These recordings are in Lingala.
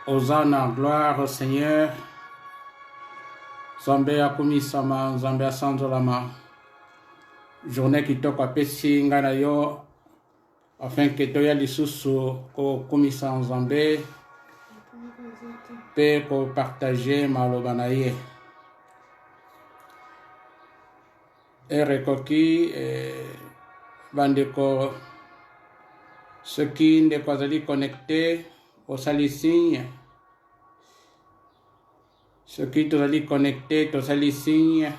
Hosanna, gloire au Seigneur. Zambé akumisama, Zambé asanzolama. Journée qui toka pesi ngana yo afin que toya lisusu ko kumisa Zambé pe ko partager maloba na ye. Erekoki bandeko ceux qui ne pas allés connectés au sali signe. Ceux qui sont allés connectés au sali signe.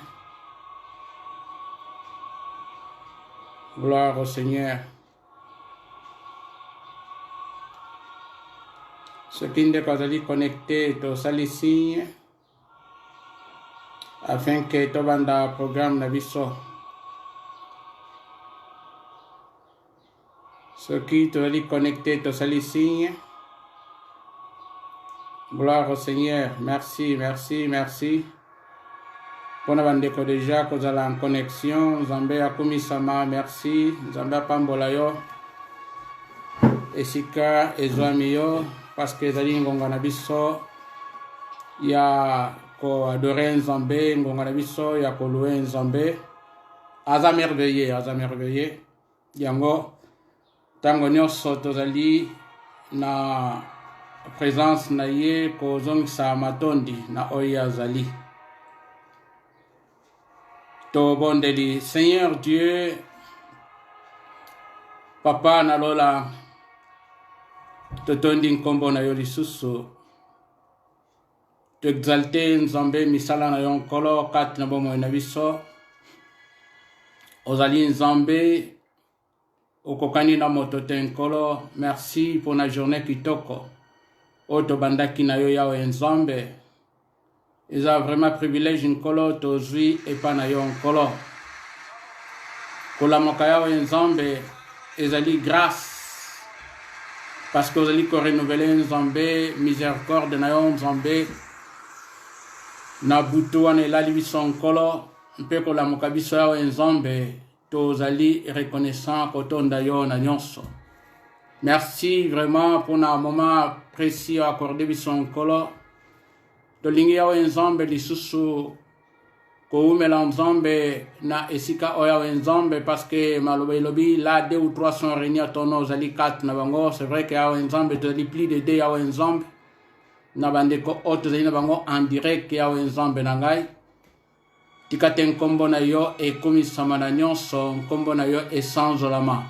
Gloire au Seigneur. Ceux qui ne pas allés connectés au sali signe. Afin que tu banda programme na biso. Ceux qui sont allés connectés au sali signe. Gloire au Seigneur. Merci, merci, merci. Pona bandeko déjà que vous allez en connexion. Zambé akumisama, merci. Zambé pambola yo. Esika ezwami yo. Parce que zali ngonga na biso. Ya ko adorer Nzambe, ngonga na biso, ya ko louer Nzambe. Aza merveilleux. Yango tango nyonso tozali na présence na ye ko zongisa matondi na oyo azali. To bondeli Seigneur Dieu, Papa na lola totondi nkombo na yo lisusu. To exalter Nzambe misala na yo nkolo kati na bomo na biso. Ozali Nzambe okokani na moto te nkolo. Merci pour la journée kitoko. Oto bandaki na yo yawe Nzambe. Eza vraiment privilège nkolo tozwi epa na yo nkolo. Kolamoka yawe Nzambe ezali grâce. Parce que ozali ko renouveler Nzambe miséricorde na yo Nzambe. Na butu wana elali biso nkolo mpe kolamoka biso yawe Nzambe tozali reconnaissant kotonda yo na nyonso. Merci vraiment pour un moment précieux accordé biso nkolo. Tolingi yawe Nzambe lisusu ko umela Nzambe na esika oya yawe Nzambe parce que maloba elobi là 2 ou 3 sont réunis à ton nom ozali 4 na bango. C'est vrai que yawe Nzambe tozali plus de 2 yawe Nzambe. Na bandeko oto zali na bango en direct yawe Nzambe na ngai. Tikate nkombo na yo ekomisama na nyonso, nkombo na yo esanzolama.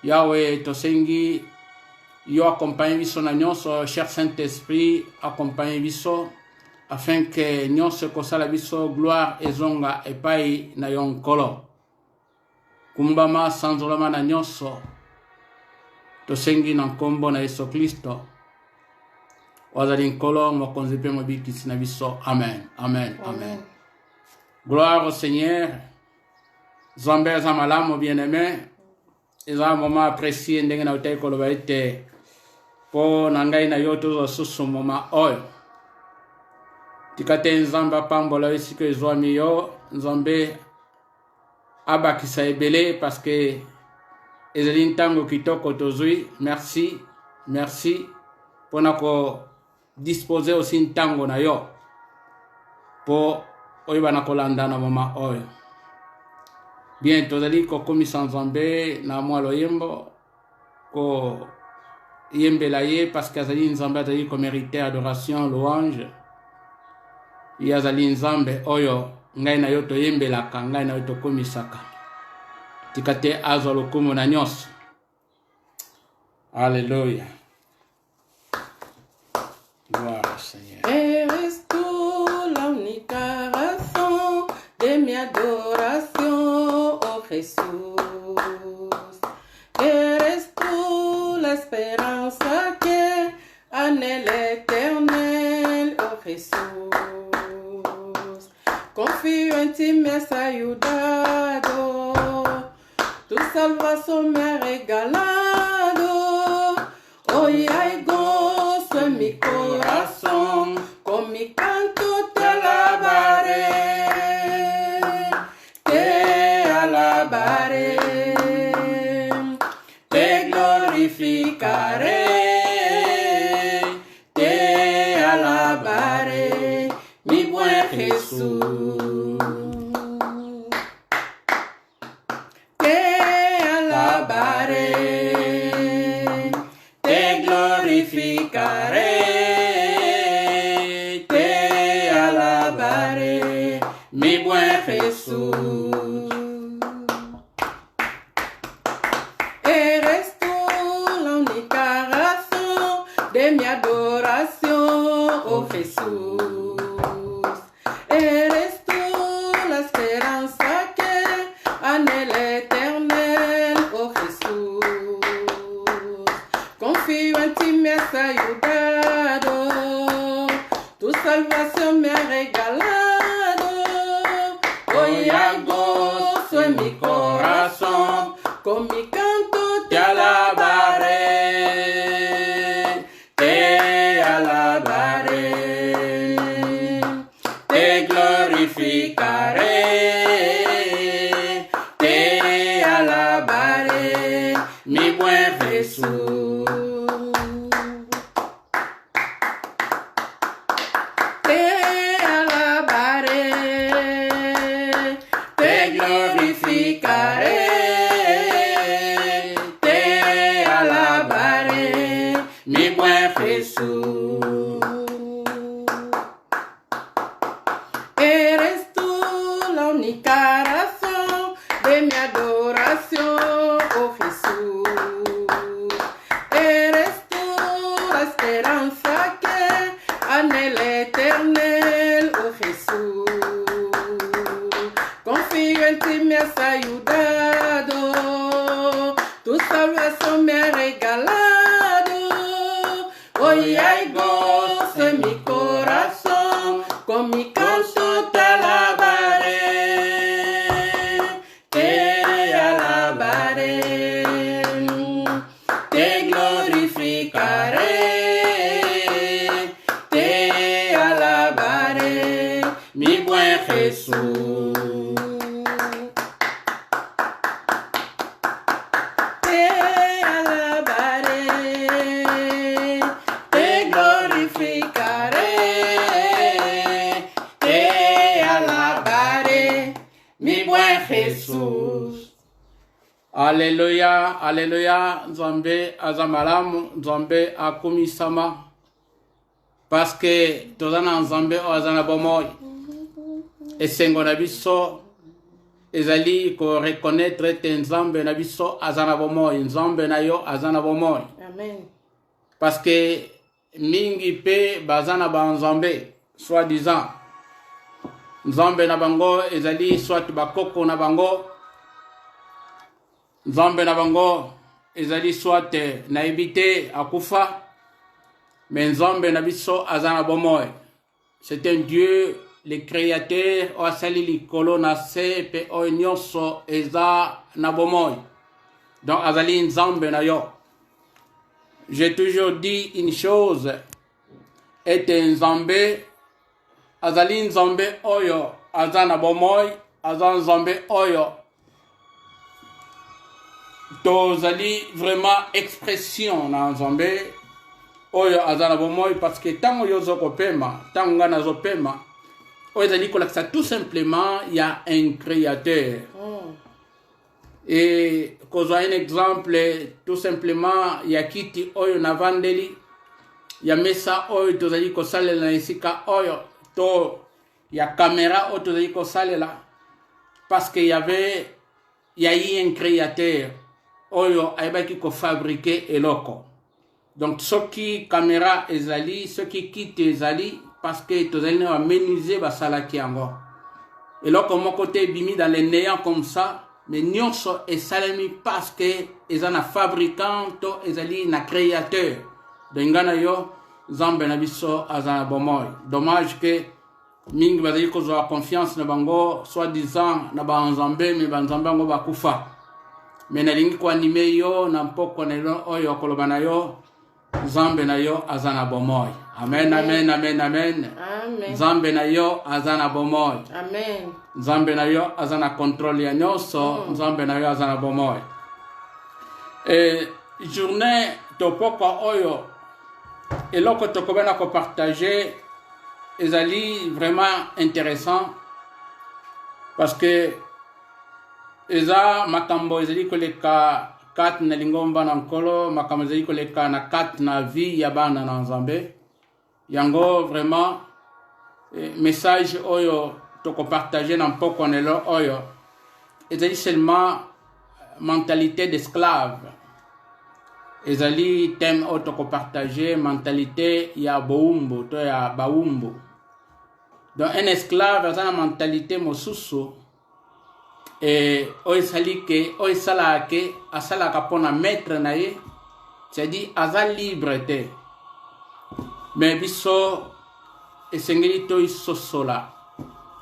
Yawe tosengi yo accompagne biso na nyonso, cher Saint-Esprit accompagne biso afin que nyonso kosala biso gloire ezonga epai na yo nkolo. Kumbama sanzolama na nyonso tosengi na nkombo na Yesu Kristo. Wazali nkolo mokonzi pe mobikisi na biso. Amen. Amen. Amen. Gloire au Seigneur. Zambé zamalamu bien-aimé. Eza un moment apprécié ndenge na utai koloba ete po nangai na yo tozo susu moma oyo. Tikate Nzambe pambola esiko ezwami yo. Nzambe abakisa ebele parce que ezali ntango kitoko tozwi. Merci. Merci. Pona ko disposer aussi ntango na yo po oyo na kolanda na mama oyo. Bien tozali ko komisa Nzambe na mwalo yembo ko yembela ye parce que azali Nzambe azali ko mériter adoration louange. Yazali Nzambe oyo ngai na yo to yembelaka, ngai na yo to komisaka. Tikate azo lokumu na nyonso. Alléluia. Gloire au Seigneur. Eres tú la única razón de mi adoración, oh Jesús. Eres tú la esperanza que anhela éternel, oh Jesús. Confío en ti, me has ayudado. Tu salvación me ha regalado. Hoy hay gozo en mi corazón, con mi canto te alabaré, te glorificaré, te Jesús. Eres tú la esperanza que anhela eternel, oh Jesús. Confío en ti, me has ayudado, tu salvación me ha regalado. Hoy hay gozo en mi corazón, con mi canto te alabaré, te alabaré, te glorificaré, te alabaré, mi buen Jesús. Te alabaré, te glorificaré, te alabaré, mi buen Jesús. Eres tú la única razón de mi adoración, oh Jesús. Eres tú la esperanza que anhela eternel, oh Jesús. Confío en ti, me has ayudado, tu salvación me ha regalado. Hoy hay gozo en mi corazón, con mi canto te alabaré, te alabaré, te glorificaré, te alabaré, mi buen Jesús. Te alabaré, te glorificaré, te alabaré, mi buen Jesús. Alléluia, alléluia, Nzambe azamalamu, Nzambe akumisama. Parce que tozana Nzambe azana bomoi. Esengo na biso ezali ko reconnaître te Nzambe na biso azana bomoi, Nzambe na yo azana bomoi. Amen. Parce que mingi pe bazana ba Nzambe, soi-disant. Nzambe na bango ezali soit bakoko na bango. Nzambe na bango ezali soit na ebite akufa. Mais Nzambe na biso azana bomoi. C'est un Dieu, le créateur, o asali likolo na se pe o nyonso eza na bomoi. Donc azali Nzambe na yo. J'ai toujours dit une chose, et Nzambe azali Nzambe oyo azana bomoi, azana Nzambe oyo tozali vraiment expression na Nzambe oyo azana bomoi, parce que tango yozo kopema, tango nga nazo pema, oyo ezali kolakisa tout simplement il y a un créateur. Et kozwa un exemple, tout simplement il y a kiti oyo na vandeli, ya mesa oyo tozali kosalela na esika oyo, to ya caméra oyo tozali kosalela, parce que il y a eu un créateur oyo ayebaki ko fabriquer eloko. Donc ce qui caméra ezali, ce qui quitte ezali, parce que tozali na menuisier basalaki yango. Eloko moko te bimi dans les néants comme ça, mais nyonso esalemi parce que ezana fabricant to ezali na créateur. Dengana yo Nzambe na biso azana bomoi. Dommage que mingi bazali kozwa confiance na bango, soi-disant na ba Nzambe, mais ba Nzambe ngo bakufa. Mais nalingi ko anime yo na mpoko na yo oyo koloba na yo, Nzambe na yo azana bomoi. Amen, amen, amen, amen. Amen. Nzambe na yo azana bomoi. Amen. Nzambe na yo azana contrôle ya nyonso, Nzambe na yo azana bomoi. Et journée topoko oyo eloko tokobena ko partager ezali vraiment intéressant, parce que eza makambo ezali koleka kat na lingomba na nkolo, makambo ezali koleka na kat na vie ya bana na Nzambe. Yango vraiment message oyo toko partager na mpoko nelo oyo ezali seulement mentalité d'esclave. ezali thème auto ko partager mentalité ya boumbo to ya baumbo. Donc un esclave a une mentalité mosusu et oisali ke oisala ke asala kapona maître na ye, c'est-à-dire aza libre te. Mais biso esengeli to isosola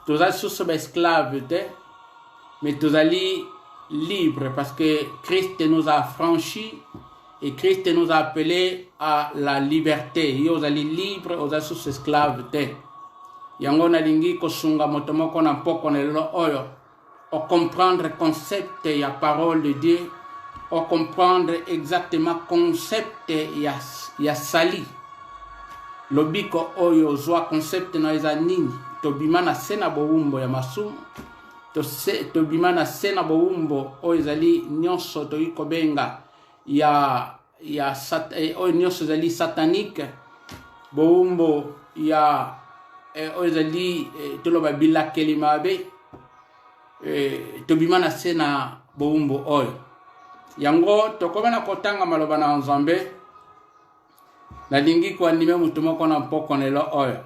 toza susu ba esclave te, mais tozali libre parce que Christ nous a affranchis et Christ nous a appelés à la liberté. Yo ozali libre, oza susu esclave te. Yango nalingi kosunga moto moko na mpoko na lelo oyo o comprendre concept ya parole de Dieu, o comprendre exactement concept ya sali. Lobiko oyo zwa concept na eza nini tobima na sena boumbo ya masumu tobima na sena boumbo oyo ezali nyonso toyi kobenga oyo nyonso ezali satanique boumbo ya oyo ezali toloba bilakeli mabe tobima na sena boumbo oyo yango tokobana kotanga maloba na Nzambe nalingi kuanime mutu moko na mpoko nelo oyo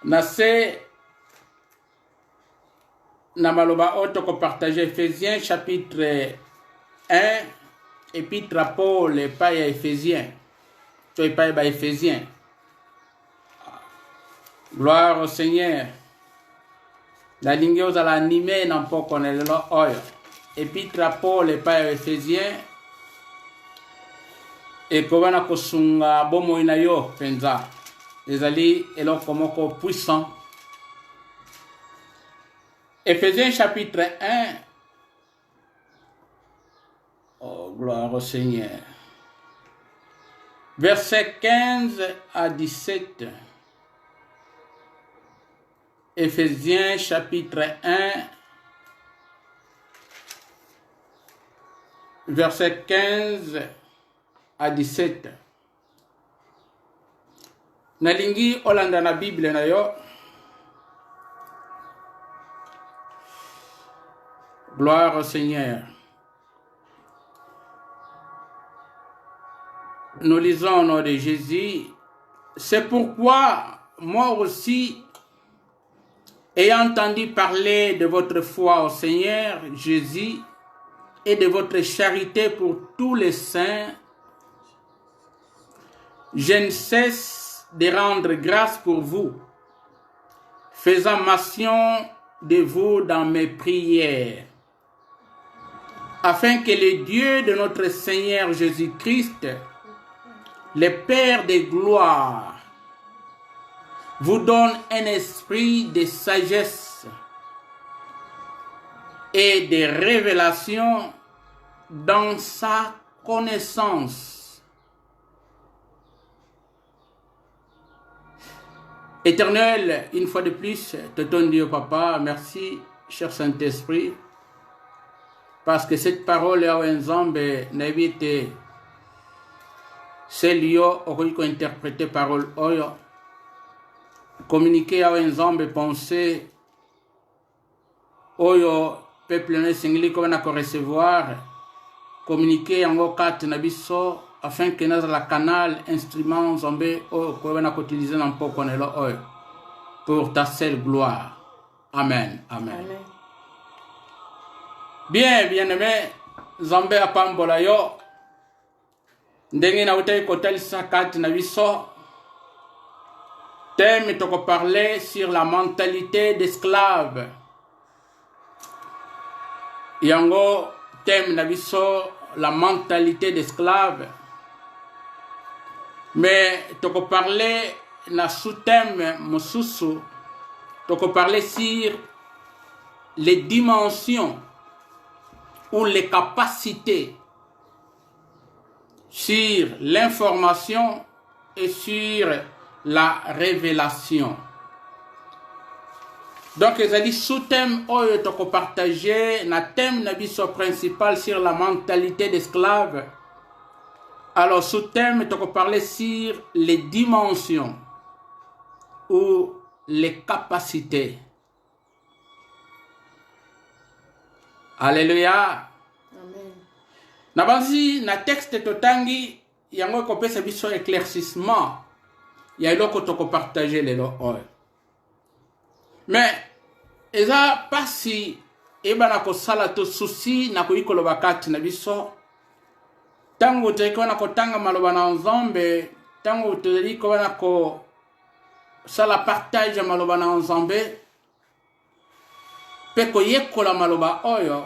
nase na maloba oyo toko partage Ephésiens chapitre 1 épître à Paul epai ya Ephésiens to epai ba Ephésiens. Gloire au Seigneur. Nalingi ozala anime na mpoko nelo oyo épître à Paul epai ya Ephésiens ekobana kosunga bomoi na yo penza ezali eloko moko puissant. Ephésiens chapitre 1. Oh, gloire au Seigneur. Versets 15 à 17. Ephésiens chapitre 1. Versets 15 à 17. Nalingi olanda na Bible na yo. Gloire au Seigneur. Nous lisons au nom de Jésus. C'est pourquoi moi aussi, ayant entendu parler de votre foi au Seigneur Jésus et de votre charité pour tous les saints, je ne cesse de rendre grâce pour vous, faisant mention de vous dans mes prières, afin que le Dieu de notre Seigneur Jésus-Christ, le Père de gloire, vous donne un esprit de sagesse et de révélation dans sa connaissance. Éternel, une fois de plus, te donne Dieu Papa, merci, cher Saint-Esprit, parce que cette parole est un Nzambe n'évite c'est liyo okoki interpréter parole oyo communiquer à un Nzambe pensée oyo peuple ne singli ko na ko recevoir communiquer yango kati na biso afin que nous la canal instrument Nzambe oyo ko na ko utiliser na mpoko nelo oyo pour ta seule gloire. Amen. Amen. Amen. Bien-aimé, Nzambe apambola yo ndenge na utai kotalisa kati na biso thème toko parler sur la mentalité d'esclave. Yango thème na biso la mentalité d'esclave. Mais toko parler na sous-thème mosusu toko parler sur les dimensions ou les capacités sur l'information et sur la révélation. Donc, ils ont dit sous-thème oyo toko partager na thème na biso principal sur la mentalité d'esclave. Alors, sous-thème toko parler sur les dimensions ou les capacités. Alléluia. Na banzi na texte totangi yango kopesa biso éclaircissement ya eloko toko partager lelo oyo. Mais eza pasi ebana kosala to souci na koyikoloba kati na biso tango teko na kotanga maloba na Nzambe, tango teko na ko sala partage maloba na Nzambe pe koyekola maloba oyo.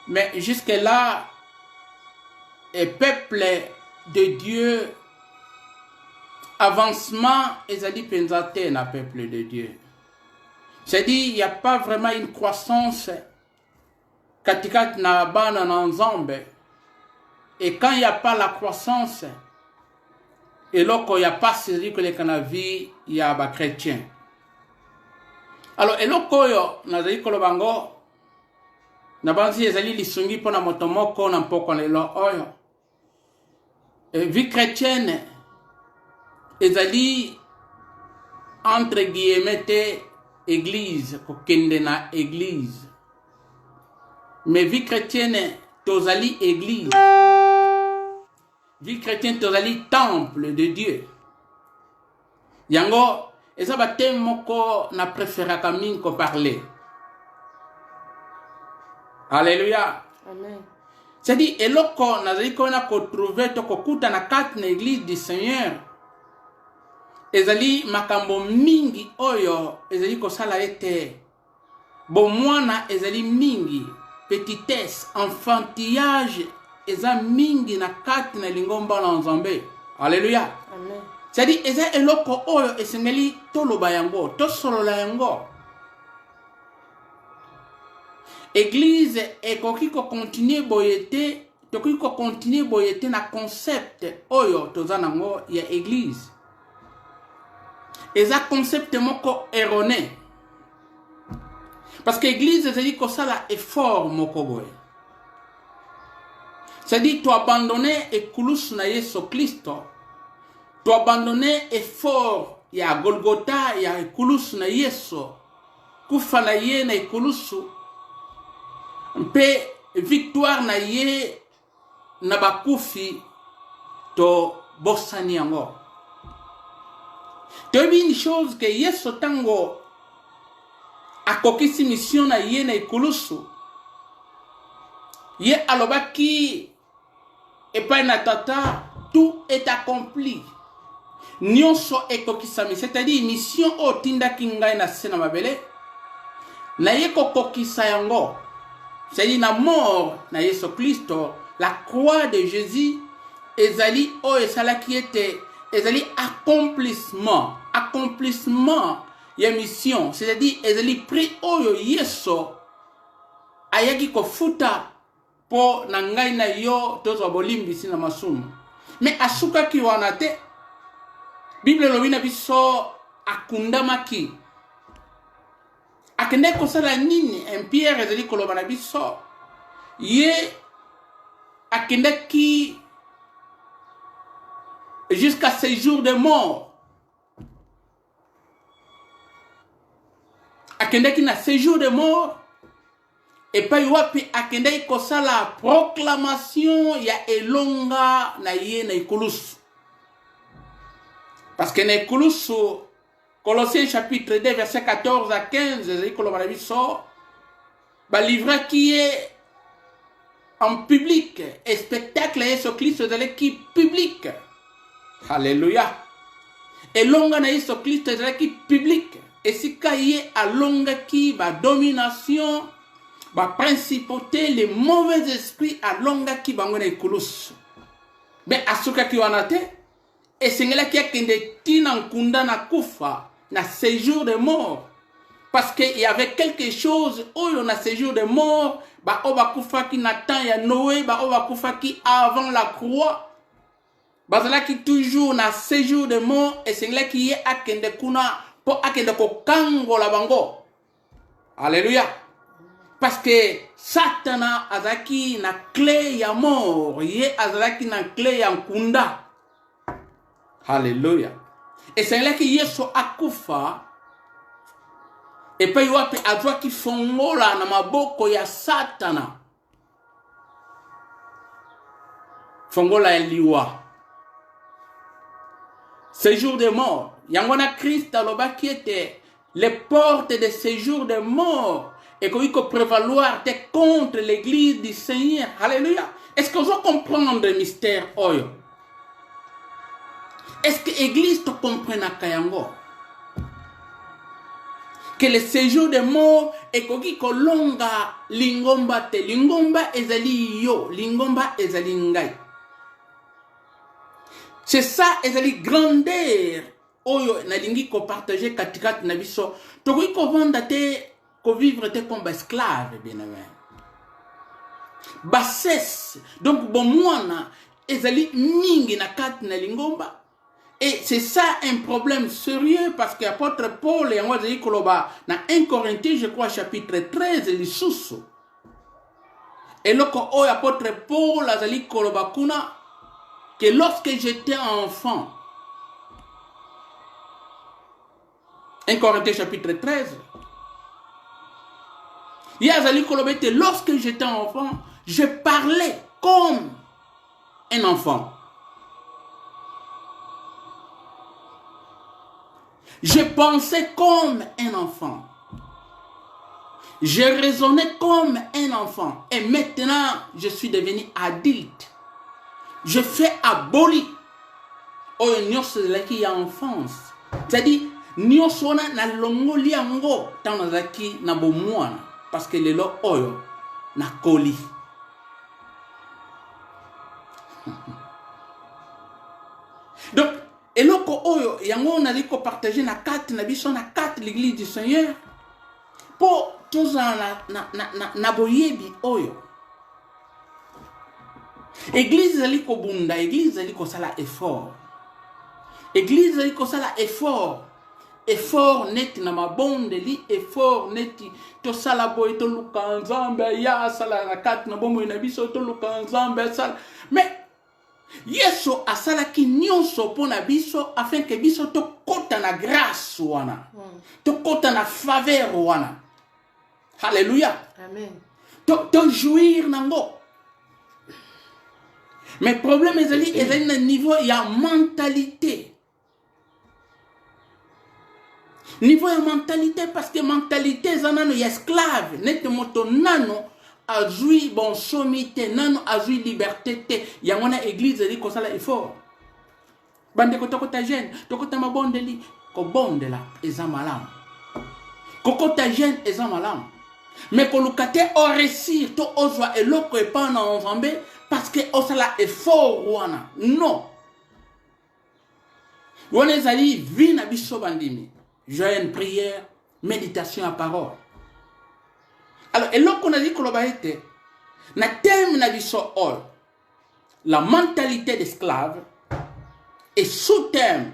Mais jusque là et peuple de Dieu avancement ezali penzate na peuple de Dieu. C'est-à-dire, il n'y a pas vraiment une croissance katikati na bana na Nzambe. Et quand il n'y a pas la croissance, et là, il n'y a pas celui que les canavis, il y a des chrétiens. Alors, et là, na zali kolobango, na banzi ezali lisungi pona motomoko na mpoko lelo oyo. Vie chrétienne, ezali entre guillemets église, kokende na église. Mais vie chrétienne, tozali église. Vie chrétienne, tozali temple de Dieu. Yango, eza batem moko na préféra kamin ko parler. Alléluia. Amen. C'est-à-dire, eloko nazali ko na ko trouver to ko kuta na kati na église du Seigneur. Ezali makambo mingi oyo ezali kosala ete bomwana ezali mingi, petitesse, enfantillage eza mingi na kati na lingomba na Nzambe. Alléluia. Amen. C'est-à-dire eza eloko oyo esengeli toloba yango, tosolola yango. Église ekoki ko continuer boyete, tokoki ko continuer boyete na concept oyo tozanango ya église. Et ça concept moko erroné. Parce que l'église c'est-à-dire que ça là effort moko boy. C'est-à-dire tu abandonner et kulus na Yesu Kristo. Tu abandonner effort ya Golgotha ya kulus na Yesu. Kufa na ye na kulusu. Mpe victoire na ye na bakufi to bosani yango. Tu as une chose que Yesu tango akokisi mission na ye na ikulusu. Ye alobaki epai na tata, tout est accompli. Nyonso ekokisami, c'est-à-dire mission o tindaki ngai na sena mabele. Na ye kokokisa yango. C'est-à-dire na mort na Yesu Kristo, la croix de Jésus ezali o esalaki ete ezali accomplissement ya mission, c'est-à-dire ezali prix oyo Yesu ayaki kofuta po na ngai na yo tozwa bolimbisi na masumu. Mais asukaki wana te. Bible lobi na biso akundamaki. Akende kosala nini? En Pierre ezali koloba na biso ye akendaki jusqu'à ses jours de mort. Akendaki na ses jours de mort. Et puis wapi akendaki kosala proclamation ya elonga na ye na ikulusu. Parce que na ikulusu, Colossiens chapitre 2 verset 14 à 15, livre qui est en public, et spectacle et ce Christ de l'équipe publique. Alléluia. Et longa na Yesu Christ de l'équipe publique. Et si kaye a longa qui ba domination, ba principauté, les mauvais esprits a longa qui ba ngona ikulus. Mais asuka ki wanate, et sengela ki akende tina nkunda na kufa, na séjour de mort. Parce qu'il y avait quelque chose où on a séjour de mort, ba oba kufa ki natan ya Noé, ba oba kufa ki avant la croix. Bazala qui toujours na séjour de mort et c'est là qui est akende kuna po akende ko kango la bango. Alléluia. Parce que Satana azaki na clé ya mort, ye azaki na clé ya nkunda. Alléluia. Et c'est là qui Yesu akufa et puis wapi adwa ki fongola na maboko ya Satana. fongola eliwa. Séjour des morts. Yangona Christ aloba qui était les portes de séjour des morts. Et qu'il faut prévaloir contre l'église du Seigneur. Alléluia. Est-ce que vous comprenez le mystère oyo? Est-ce que l'église te comprend à Kayango? Que le séjour des morts est que longa lingomba te. Lingomba ezali yo. Lingomba ezali ngai. C'est ça, ezali grandeur. Oyo nalingi ko partager katikat na biso. Tokoki ko vanda te, ko vivre te comme esclave, bien aimé. Bassesse. Donc bon mwana ezali mingi na kat na lingomba. Et c'est ça un problème sérieux parce que l'apôtre Paul et moi j'ai koloba na 1 Corinthiens je crois chapitre 13 lisusu. Et loko oyo apôtre Paul azali koloba kuna que lorsque j'étais enfant, 1 Corinthiens chapitre 13, lorsque j'étais enfant, je parlais comme un enfant. Je pensais comme un enfant. Je raisonnais comme un enfant. Et maintenant, je suis devenu adulte. Je fais aboli. Oh, nyos laki ya enfance. C'est-à-dire, nyos wana na longo liango tana zaki na bomwana parce que lelo oyo na koli. Donc, eloko oyo yango na liko partager na 4 na biso na 4 l'église du Seigneur pour tous na boyebi oyo. Église zaliko bunda, église zaliko sala effort. Église zaliko sala effort. Effort net na mabonde li effort net to sala boy to luka nzambe ya sala na kat na bomo na biso to luka nzambe sala. Mais Yesu asala ki nyonso pona biso afin que biso to kota na grâce wana. To kota na faveur wana. Alléluia. Amen. To jouir nango. Mais le problème est à niveau il y a mentalité. Niveau de mentalité parce que mentalité zanano y esclave net moto nano a joui bon sommité nano a joui liberté te yangona église li ko sala effort bande ko tokota jeune tokota mabonde li ko bonde la ezamalam kokota jeune ezamalam mais ko lukate o réussir to ozwa eloko e pa na nzambe parce que osala effort wana non wana ezali vi na biso bandimi jeûne, prière, méditation à parole. Alors, et là qu'on a dit que l'on a été, na thème na biso all, la mentalité d'esclave, et sous-thème,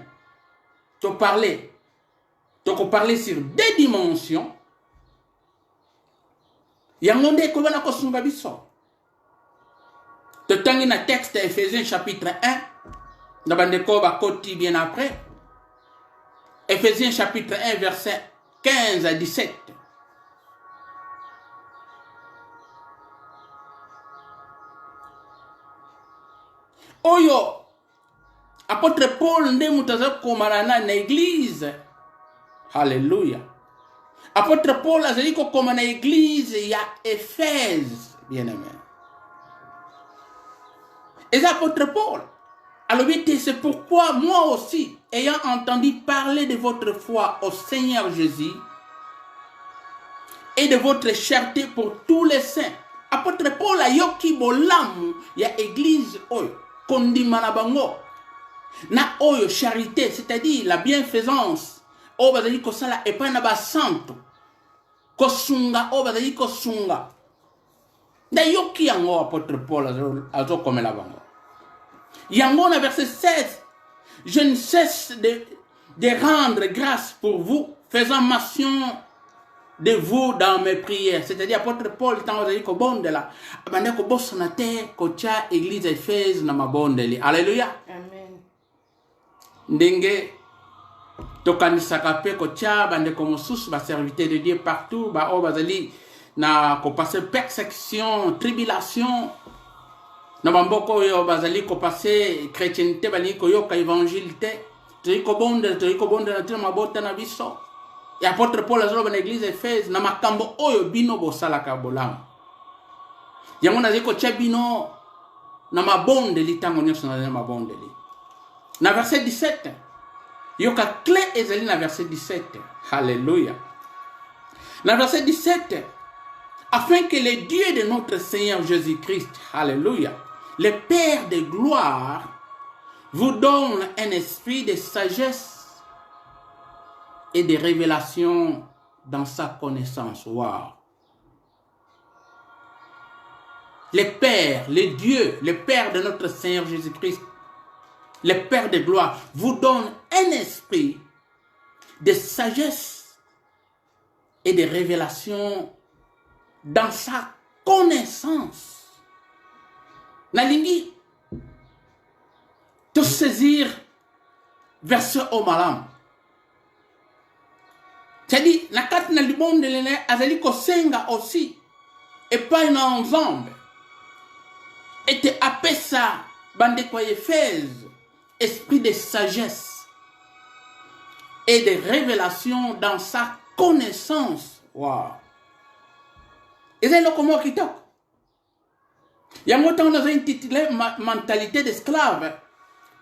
tu parlais sur 2 dimensions, yangonde ko bana ko sunga biso. Tu tangi na texte Ephésiens chapitre 1, na bande ko ba koti bien après. Ephésiens chapitre 1, verset 15 à 17. Oyo, apôtre Paul nde mutaza komarana na église. Alléluia. Apôtre Paul azali ko komana église ya Éphèse, bien-aimé. Et apôtre Paul, alors c'est pourquoi moi aussi, ayant entendu parler de votre foi au Seigneur Jésus et de votre cherté pour tous les saints, apôtre Paul a yoki bolamu ya église oyo kondima na bango na oyo charité, c'est-à-dire la bienfaisance o bazali ko sala epa na ba santo kosunga o bazali kosunga na yoki yango apôtre Paul azo komela bango. Yangona verset 16. Je ne cesse de rendre grâce pour vous, faisant mention de vous dans mes prières. C'est-à-dire, apôtre Paul, tant que vous bonde là, abandé ko bossonate ko cha église Éphèse na mabonde li. Alléluia. Amen. Ndenge tokanisa kape ko cha bande ko mosusu ba serviteur de Dieu partout, ba o bazali na ko passer persécution, tribulation. na bamboko oyo bazali kopase chrétienté balingi koyoka évangile te toyi kobonde na tina mabota na biso et apôtre Paul azoloba na église Éphèse na makambo oyo bino bosalaka bolamu yango nazali kotia bino na mabondeli ntango nyonso nazali na mabondeli na verset 17 yoka clé ezali na verset 17 Alléluia. Na verset 17 afin que le Dieu de notre Seigneur Jésus-Christ, Alléluia, le Père de gloire, vous donne un esprit de sagesse et de révélation dans sa connaissance. Wow. Le Père, le Dieu, le Père de notre Seigneur Jésus-Christ, le Père de gloire, vous donne un esprit de sagesse et de révélation dans sa connaissance. Nalingi, te saisir verset au malam. C'est-à-dire, na kati na libonde lene azali ko senga aussi et pas une ensemble. Et te apesa bande kwa Éphèse, esprit de sagesse et de révélation dans sa connaissance. Wow. Et c'est le comment qui toque. Il y a longtemps dans un intitulé mentalité d'esclave.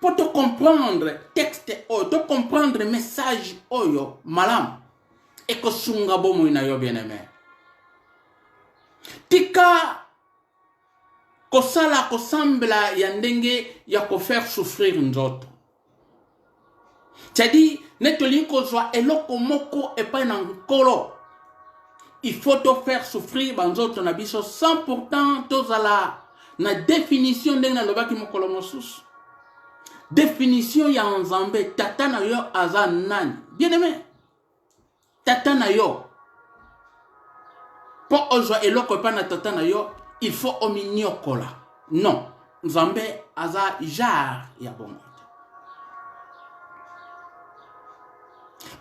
Pour te comprendre texte oyo, te comprendre message oyo malam et que sunga bomo ina yo bien aimé. Tika kosala kosambla ya ndenge ya ko faire souffrir nzoto. C'est-à-dire netoli kozwa eloko moko epa na nkolo. Il faut te faire souffrir banzoto na biso sans pourtant tozala na définition ndenge na lobaki mokolo mosusu. Définition ya nzambe tata na yo aza nani. Bien aimé. Tata na yo. Po ozwa eloko epa na tata na yo, il faut ominyokola. Non. Nzambe aza jar ya bongo.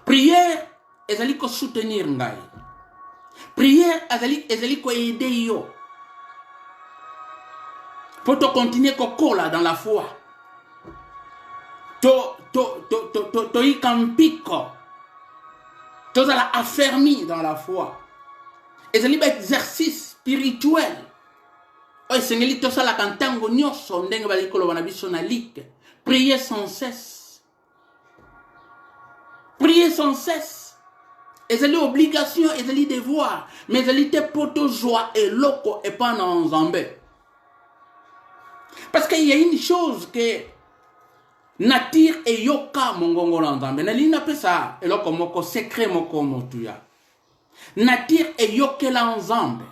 Prière ezali ko soutenir ngai. Prière ezali ko aider yo. Pour te continuer ko kola dans la foi. To y campiko. To la affermi dans la foi. Ezali ba exercice spirituel. Oy sengeli to sala kantango nyoso ndenge bali ko lobana biso na lik. Priez sans cesse. Priez sans cesse. Ezali obligation, ezali devoir, mais ezali te poto joie et loko et pas dans Nzambe. Parce qu'il y a une chose que nature et yoka mongongo na Nzambe. Na lina pesa eloko moko secret moko motuya. Nature et yoke la Nzambe.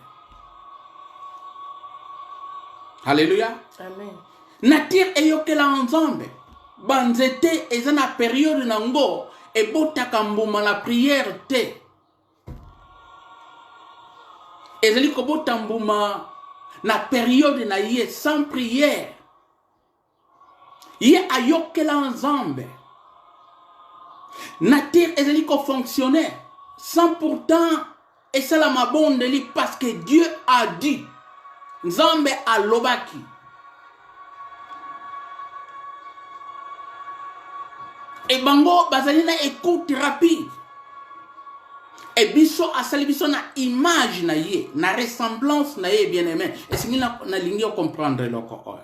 Alléluia. Amen. Nature et yoke la Nzambe. Banzete ezana période nango et botaka mbuma la prière te. Ezali ko botambuma na période na ye sans prière. Ye ayokela Nzambe. Nature ezali ko fonctionner sans pourtant et c'est la mabondeli parce que Dieu a dit. Nzambe alobaki. Et bango bazali na écoute rapide. Et biso asali biso na image na ye, na ressemblance na ye bien aimé. Et c'est na lingi comprendre loko oyo.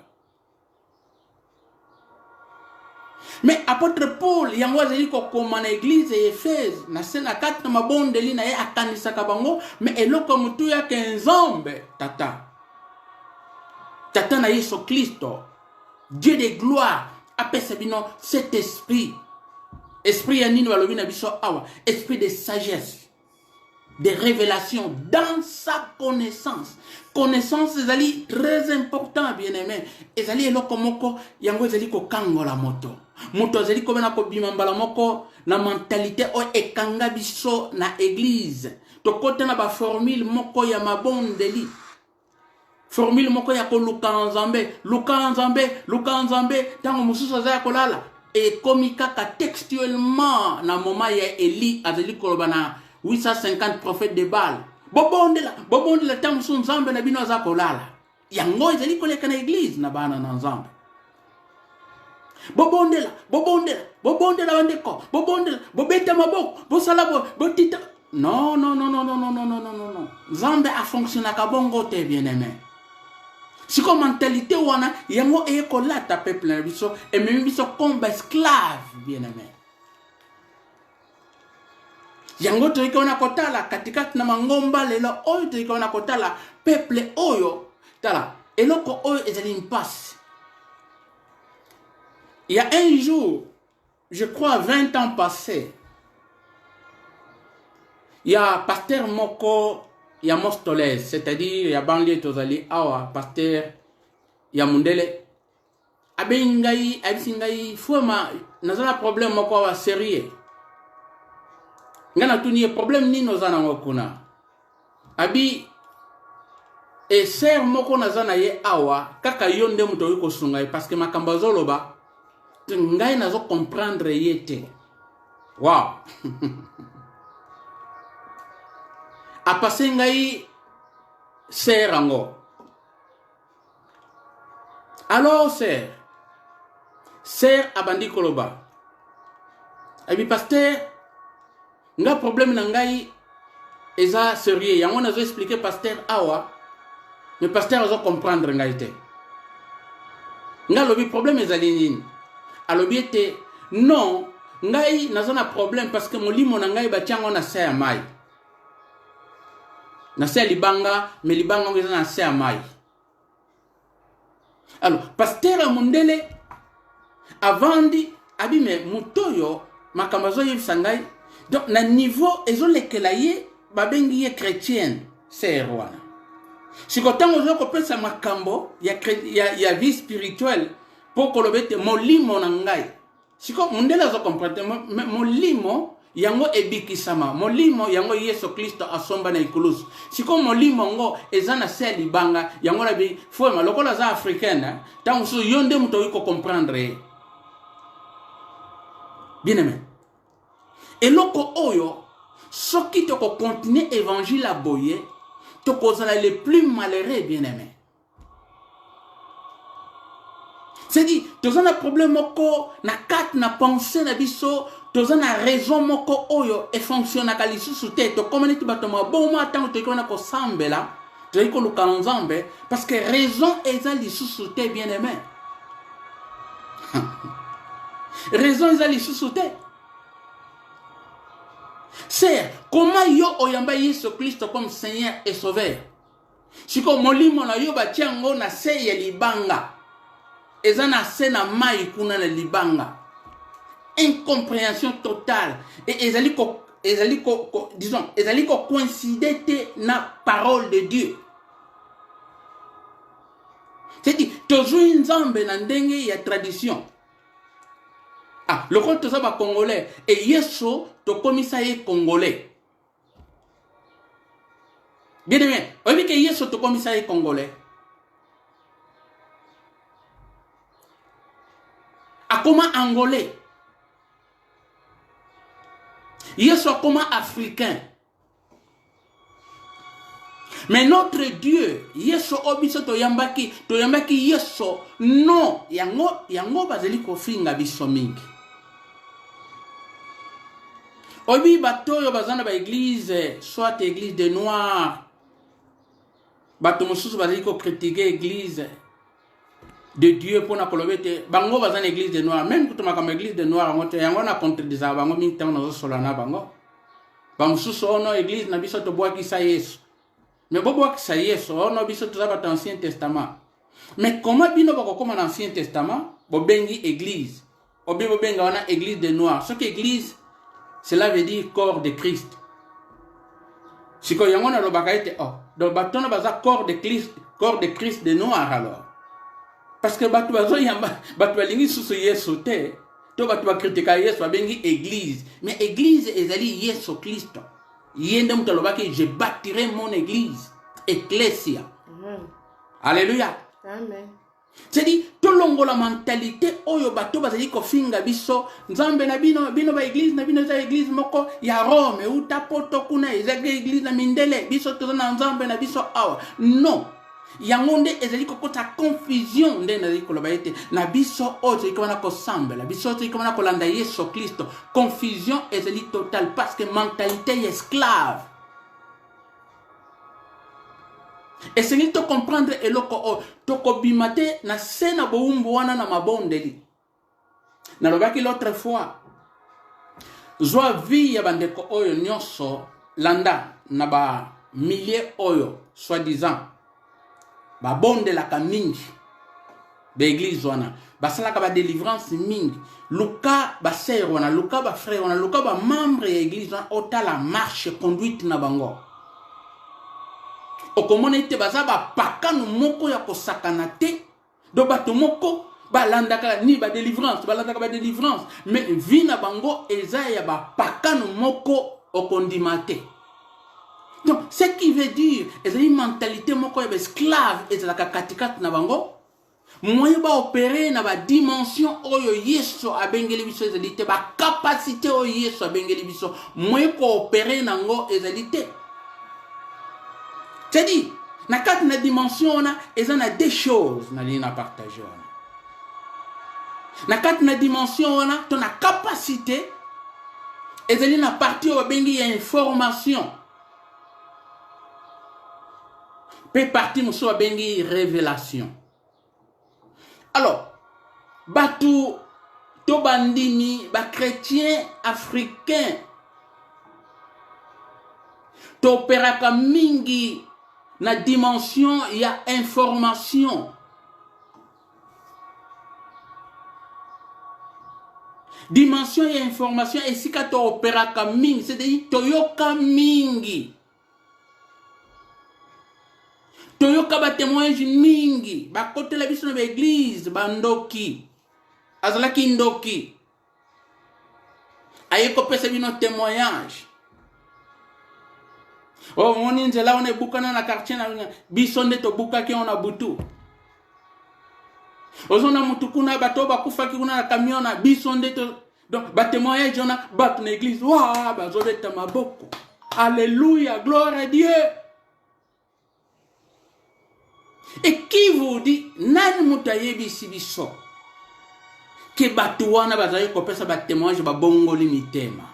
Mais apôtre Paul yango azali ko koma na église Éphèse na sena 4 na mabondeli na ye akanisaka bango mais eloko mutu ya ke Nzambe tata. Tata na Yesu Kristo, Dieu de gloire, apesa bino cet esprit. Esprit yanini walobi na biso awa, esprit de sagesse, de révélation dans sa connaissance. Connaissance ezali très important bien aimé. Ezali eloko moko yango ezali ko kangola moto. Moto ezali ko bena ko bimambala moko na mentalité o ekanga biso na église. To kote na ba formule moko ya mabondeli. Formule moko ya ko luka Nzambe, tango mususu za kolala. Et comme kaka textuellement na moment ya Eli azali koloba na 850 prophètes de Baal. Bobonde la tango mususu Nzambe na bino za kolala. yango ezali koleka na église na bana na nzambe. Bobondela bandeko, bobondela, bobeta maboko, bosala botita. Non. Nzambe a fonctionné ka bongo te bien-aimé. Si comme mentalité wana yango e kolata peuple na biso et même biso comme esclave bien-aimé. Yango to ikona kotala katikati na mangomba lelo oyo to ikona kotala peuple oyo tala eloko oyo ezali impasse. Il y a un jour, je crois 20 ans passés, il y a pasteur moko il y a Mostoles, c'est-à-dire il y a banlieue tozali awa pasteur il y a Mundele abengai abisingai foma nazala problème moko wa sérieux ngana tuni problème ni nozana ngokuna abi et sœur moko nazana ye awa kaka yonde muto yiko sungai parce que makamba zoloba ngai nazo comprendre yete wow a passé ngai sœur ango alors sœur abandi koloba abi pasteur nga problème na ngai eza sérieux yango nazo expliquer pasteur awa mais pasteur azo comprendre ngai te nga lobi problème ezali nini alobi ete non ngai nazana problème parce que molimo na ngai batiango na se ya mai na se libanga mais libanga ngo na se ya mai. Alors pasteur Mundele avandi abi me mutoyo makamazo yebisa ngai donc na niveau ezolekela ye babengi ye chrétienne c'est rwana sikotango zo kopesa makambo ya vie spirituelle pour kolobete molimo na ngai siko Mundele zo comprendre molimo yango ebikisama molimo yango Yesu Kristo asomba na ikulusu siko molimo ngo ezana se libanga yango na bi foma lokola za africaine tango so yonde muto yiko comprendre bien aimé eloko oyo soki to ko continuer évangile a boye to kozala les plus malheureux bien aimé. C'est-à-dire, tu as un problème moko na kat na pensée na biso, tu as une raison moko oyo et fonctionne à lisusu te, to komani tu batoma bon ma tango te kona ko sambela, tu as ko luka nzambe parce que raison eza lisusu te bien aimé. Raison eza lisusu te. C'est comment yo oyamba Yesu Kristo comme Seigneur et Sauveur. Siko molimo na yo batiango na seye libanga. Ezana sena mai kuna na libanga. Incompréhension totale. Et ezali ko coïncider na parole de Dieu. C'est-à-dire, toujours une zambe na ndenge ya tradition. Ah, le rôle de ça va congolais. Et Yesu, to commissaire congolais. Bien aimé, vous voyez que Yesu, to commissaire congolais. A comment angolais. Yesu a comment africain. Mais notre Dieu, Yesu obiso to yambaki Yesu non yango bazeli ko finga biso mingi. Obi batoyo bazana ba église, soit église de noirs. Bato mosusu bazeli ko critiquer église de Dieu pour na kolobete bango bazana église de noirs, même kutuma comme église de noirs ngoto yango na contredisa bango mingi tango na solana bango. Ba mosusu ono église na biso to boaki sa Yesu. Mais bobo ça y est, on a besoin de ça dans l'Ancien Testament. Mais comment bino bako comme dans l'Ancien Testament, bobengi église. Obi bobenga wana église des noirs. Ce que église, cela veut dire corps de Christ. Si ko yango na lo bakaite oh, donc batono baza corps de Christ des noirs alors. Parce que batu bazo yamba, batu balingi susu Yesu te, to batu ba kritika Yesu babengi église. Mais église ezali Yesu Kristo. Yende mutalobaki je bâtirai mon église ecclesia. Alléluia. Amen. C'est-à-dire tout longo la mentalité oyo bato bazali ko finga biso nzambe na bino ba église na bino za église moko ya Rome uta poto kuna ezage église na mindele biso to na nzambe na biso awa. Non. yango nde ezali kokota confusion nde nazali koloba ete na biso oyo tozali komona kosambela biso oyo tozali komona kolanda yesu kristo confusion ezali totale parce que mentalité ya esclave esengeli tocomprendre eloko oyo tokobima te na se na bowumbu wana na mabondeli nalobaki l'autre fois zwa vie ya bandeko oyo nyonso landa na bamilie oyo soi-disant babondelaka mingi baeglise wana basalaka badelivrance mingi luka basere wana luka bafrere wana luka bamembre ya eglise wana otala marche conduite na bango okomona ete baza bapakano moko ya kosakana te do bato moko balandaka ni badelivrance balandaka badelivrance mais vi na bango eza ya bapakano moko okondima te. Donc, ce qui veut dire, c'est une mentalité moko ya esclave et la katikat na bango. Moye ba opérer na ba dimension oyo yeso abengeli biso ezalite ba capacité oyo yeso abengeli biso moye ko opérer nango ezalite. C'est-à-dire, na kati na dimension na ezana deux choses na lina partager wana. Na kati na dimension wana to na capacité ezali na partie oyo bengi ya information. Peut partir nous soit bengi révélation. Alors, batou to bandini ba chrétien africain to peraka mingi na dimension ya information. Dimension ya information et si ka to operaka mingi, c'est-à-dire toyoka mingi. Toyoka ba témoignage mingi, ba kote la biso na église, ba ndoki. Azalaki ndoki. Aye ko pesa bino témoignage. Oh moni nzela on ebukana na quartier na biso nde to bukaki on a butu. Ozona mutukuna bato bakufaki kuna na camion na biso nde to donc ba témoignage on a bat na église. Wa ba zobeta maboko. Alléluia, gloire à Dieu. Et qui vous dit, nani mutayebi sibiso, que batouana bazaye kopesa ba témoignage ba bongo limitema.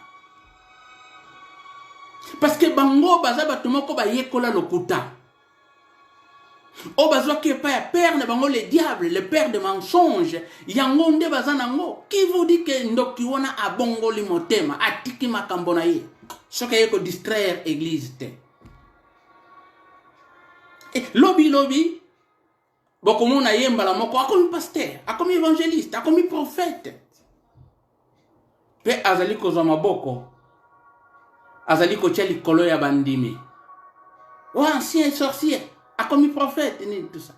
Parce que bango baza batumoko ba yekola lokuta. O bazwa ki pa ya père ne bango le diable, le père de mensonge, yango nde baza nango. Qui vous dit que ndoki wana a bongo limotema, atiki makambo na ye. Soka yeko distraire église te. Et lobby Bokomo na yemba la moko akomi pasteur, akomi évangéliste, akomi prophète. Pe azali kozwa maboko. Azali kotia likolo ya bandimi. O ancien sorcier, akomi prophète ni tout ça.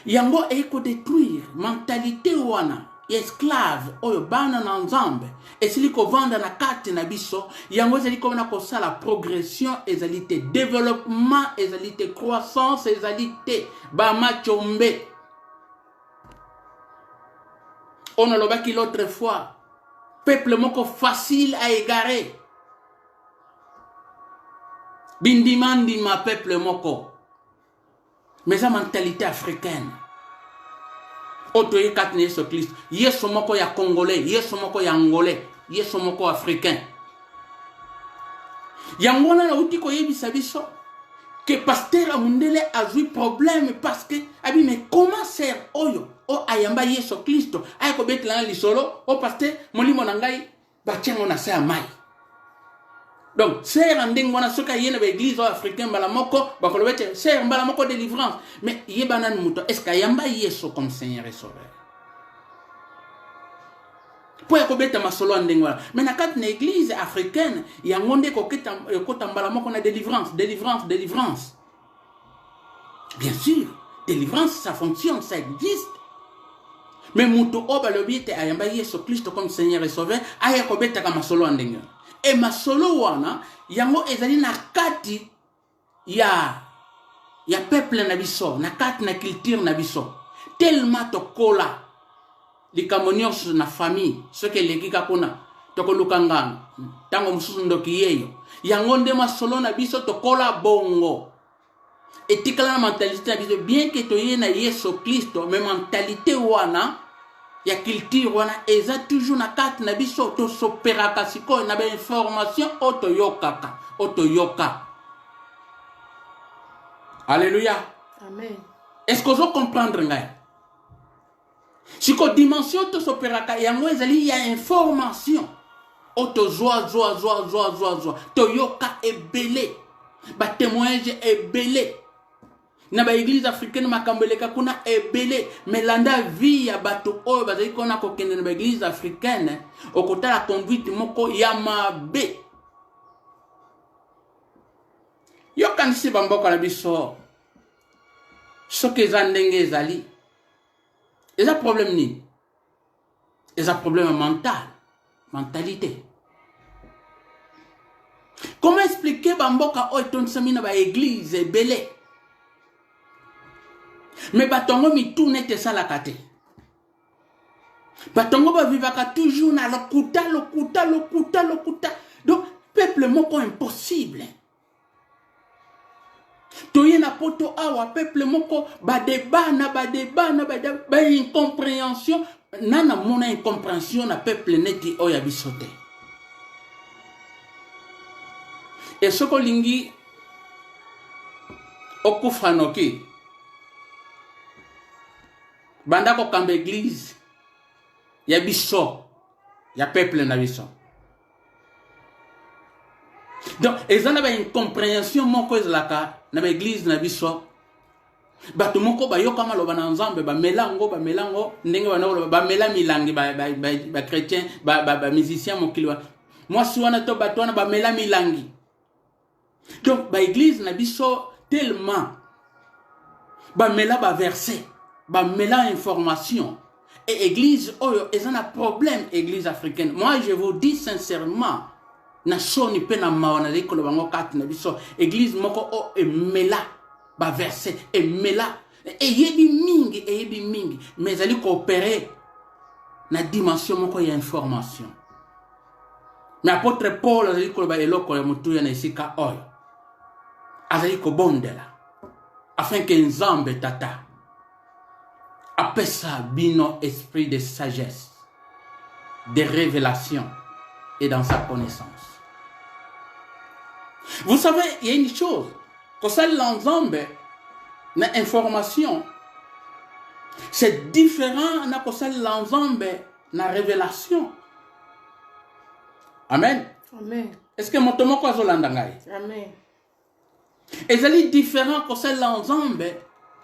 Yango eko détruire mentalité wana esclave oyo bana na nzambe esili ko vanda na kati na biso yango ezali ko na kosala progression ezalite développement ezalite croissance ezalite ba machombe on a lobaki l'autre fois peuple moko facile à égarer bindimandi ma peuple moko mais la mentalité africaine otoye katne Yesu Christ yesu moko ya congolais yesu moko ya angolais yesu moko africain yangona na uti ko yebisa biso que pasteur amundele a eu problème parce que abi mais comment faire oyo o ayamba Yesu Christ ay ko betla na lisolo o pasteur molimo na ngai ba tiango na sa mai. Donc, c'est un ding wana soka yena ba église africaine bala moko ba ko lobete c'est bala moko délivrance mais yebanan muto est-ce que yamba Yesu comme Seigneur et Sauveur. Po ya ko beta masolo nding wana mais na kat na église africaine ya ngonde ko kota bala moko na délivrance. Bien sûr, délivrance ça fonctionne, ça existe. Mais muto o ba lobite ayamba Yesu Christ comme Seigneur et Sauveur aya ko beta ka masolo nding. Et ma solo wana yango ezali na kati ya peuple na biso na kati na culture na biso tellement tokola likamonios na famille ce que lekika kuna tokolukangana tango mususu ndoki yeyo yango nde ma solo na biso tokola bongo etikala na mentalité na biso bien que toye na Yesu Kristo mais mentalité wana ya culture wana eza toujours na kati na biso tosoperaka sikoyo na bainformation otoyokaka otoyoka. Alléluia. Amen. Est-ce que vous comprenez ngai? Siko dimension tosoperaka yango ezali ya information otozoa zoa toyoka ebele ba témoignage ebele na ba église africaine makambeleka kuna ebele melanda vie ya bato oyo bazali kona kokende na ba église africaine okotala conduite moko ya mabe. Yokanisi bamboka na biso soki eza ndenge ezali eza problème nini? Eza problème mental, mentalité. Comment expliquer bamboka oyo tondisami na ba église ebele mais batongo mitune te salaka te, batongo bavivaka toujours na lokuta. Donc peuple moko impossible toye na poto awa peuple moko badeba ba incompréhension nana mona incompréhension na peuple neti oya bisote. Et soko lingi okufanoki banda ko kamba église ya biso ya peuple na biso. Donc ezana ba incompréhension moko ezalaka na ba église na biso bato moko bayoka maloba na nzambe ba melango ndenge ba mela milangi ba chrétien ba musicien mokili wa mwasi wana to bato wana ba mela milangi. Donc ba église na biso tellement ba mela ba verset ba mela information et église oyo ezana problème église africaine. Moi je vous dis sincèrement na soni pe na mawana likolo bango kati na biso église moko o emela ba verset emela eyebi mingi mais ali coopérer na dimension moko ya information. Mais apôtre Paul ali ko ba eloko ya mutu ya na isika oyo azali ko bondela afin que nzambe tata apesa bino esprit de sagesse, de révélation et dans sa connaissance. Vous savez, il y a une chose, que ça l'ensemble, na information, c'est différent na que ça l'ensemble, na révélation. Amen. Amen. Est-ce que mon tomo kwa zolandangai? Amen. Et c'est différent que ça l'ensemble,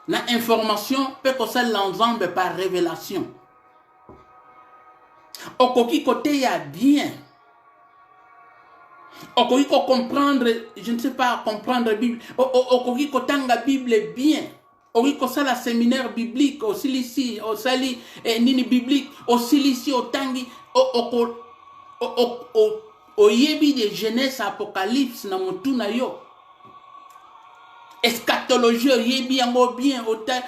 na information, peut que ça l'ensemble par révélation. Okoki côté ya bien. Okoki ko comprendre, je ne sais pas, comprendre la Bible. Okoki ko tanga Bible bien. Okoki ko sala séminaire biblique, aussi ici, au sali nini biblique, aussi ici au tangi, au yebi de Genèse Apocalypse na mutu na yo. Eschatologie oyebi yango bien,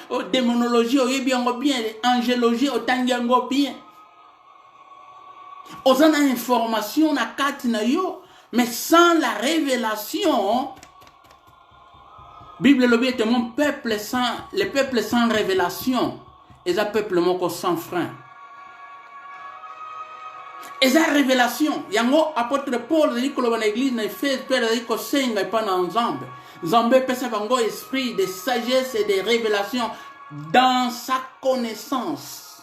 au démonologie oyebi yango bien, angélologie au tangi yango bien. Osana information na kati na yo, mais sans la révélation, Bible le bien mon peuple sans, le peuple sans révélation, et un peuple moko sans frein. Et sa révélation, yango apôtre Paul dit que l'église na Éphèse père dit que senga pas na nzambe. Nzambe pesa bango esprit de sagesse et de révélation dans sa connaissance.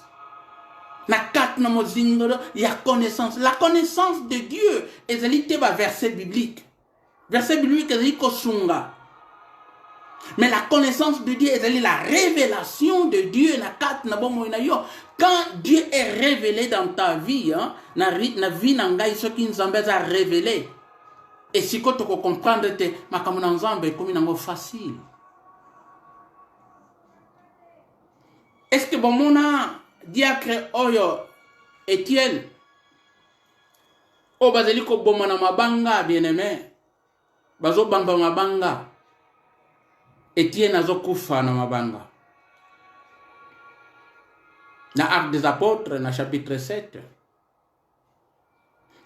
Na kat na mozingolo ya connaissance. La connaissance de Dieu ezali ba verset biblique. Verset biblique ezali ko sunga. Mais la connaissance de Dieu ezali la révélation de Dieu na kat na bomo na yo. Quand Dieu est révélé dans ta vie, hein, na vie na ngai soki nzambe a révélé. Et si tu peux comprendre te makambo na nzambe comme nango facile. Est-ce que bon mona diacre oyo Etienne o bazali ko bomana mabanga bien-aimé bazo bamba mabanga Etienne azokufa na mabanga na Actes des Apôtres na chapitre 7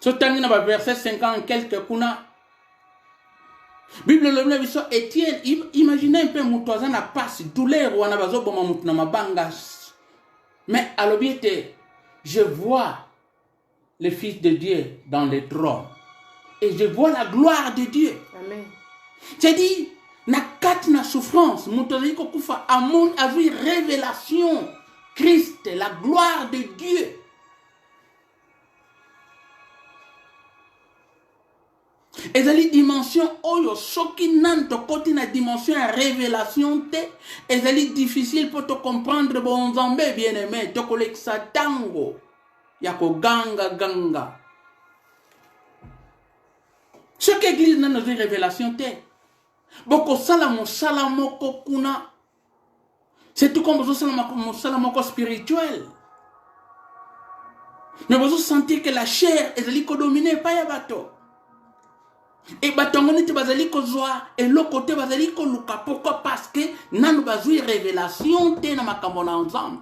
so tangi na verset 50 quelques kuna Bible le biso Étienne, imaginez un peu mutoza na passe douleur wana bazoboma mutu na mabanga. Mais à l'objet, je vois le Fils de Dieu dans le trône et je vois la gloire de Dieu. Amen. C'est-à-dire, na kat na souffrance, mutoza ko kufa amon a vu révélation Christ, la gloire de Dieu. Et la dimension oyo soki nanto koti na dimension ya révélation te, et la difficile pour te comprendre bon nzambe bien aimé, to kolekisa tango ya ko ganga. Ce que l'église n'a pas révélation te. Boko salamo salamoko kuna. C'est tout comme vous salamoko spirituel. Mais vous sentez que la chair est dominée par ya bato. Et batongoni te bazali ko zoa et l'autre côté bazali ko luka. Pourquoi? Parce que nanu bazui révélation te na makambo na ensemble.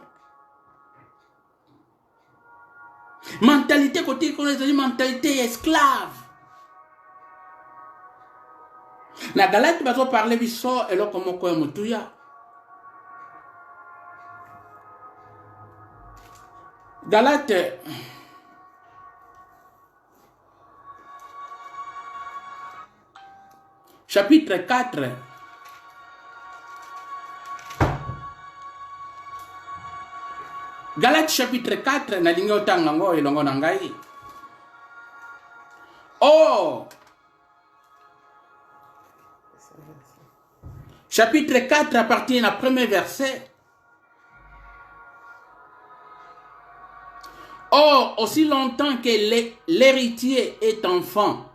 Mentalité côté ko ezali mentalité esclave. Na Galate bazo parler biso et l'autre moko ya mutuya. Galate chapitre 4. Galate chapitre 4 na lingo tangango elongo na ngai. Oh, chapitre 4 à partir du premier verset. Or, aussi longtemps que l'héritier est enfant,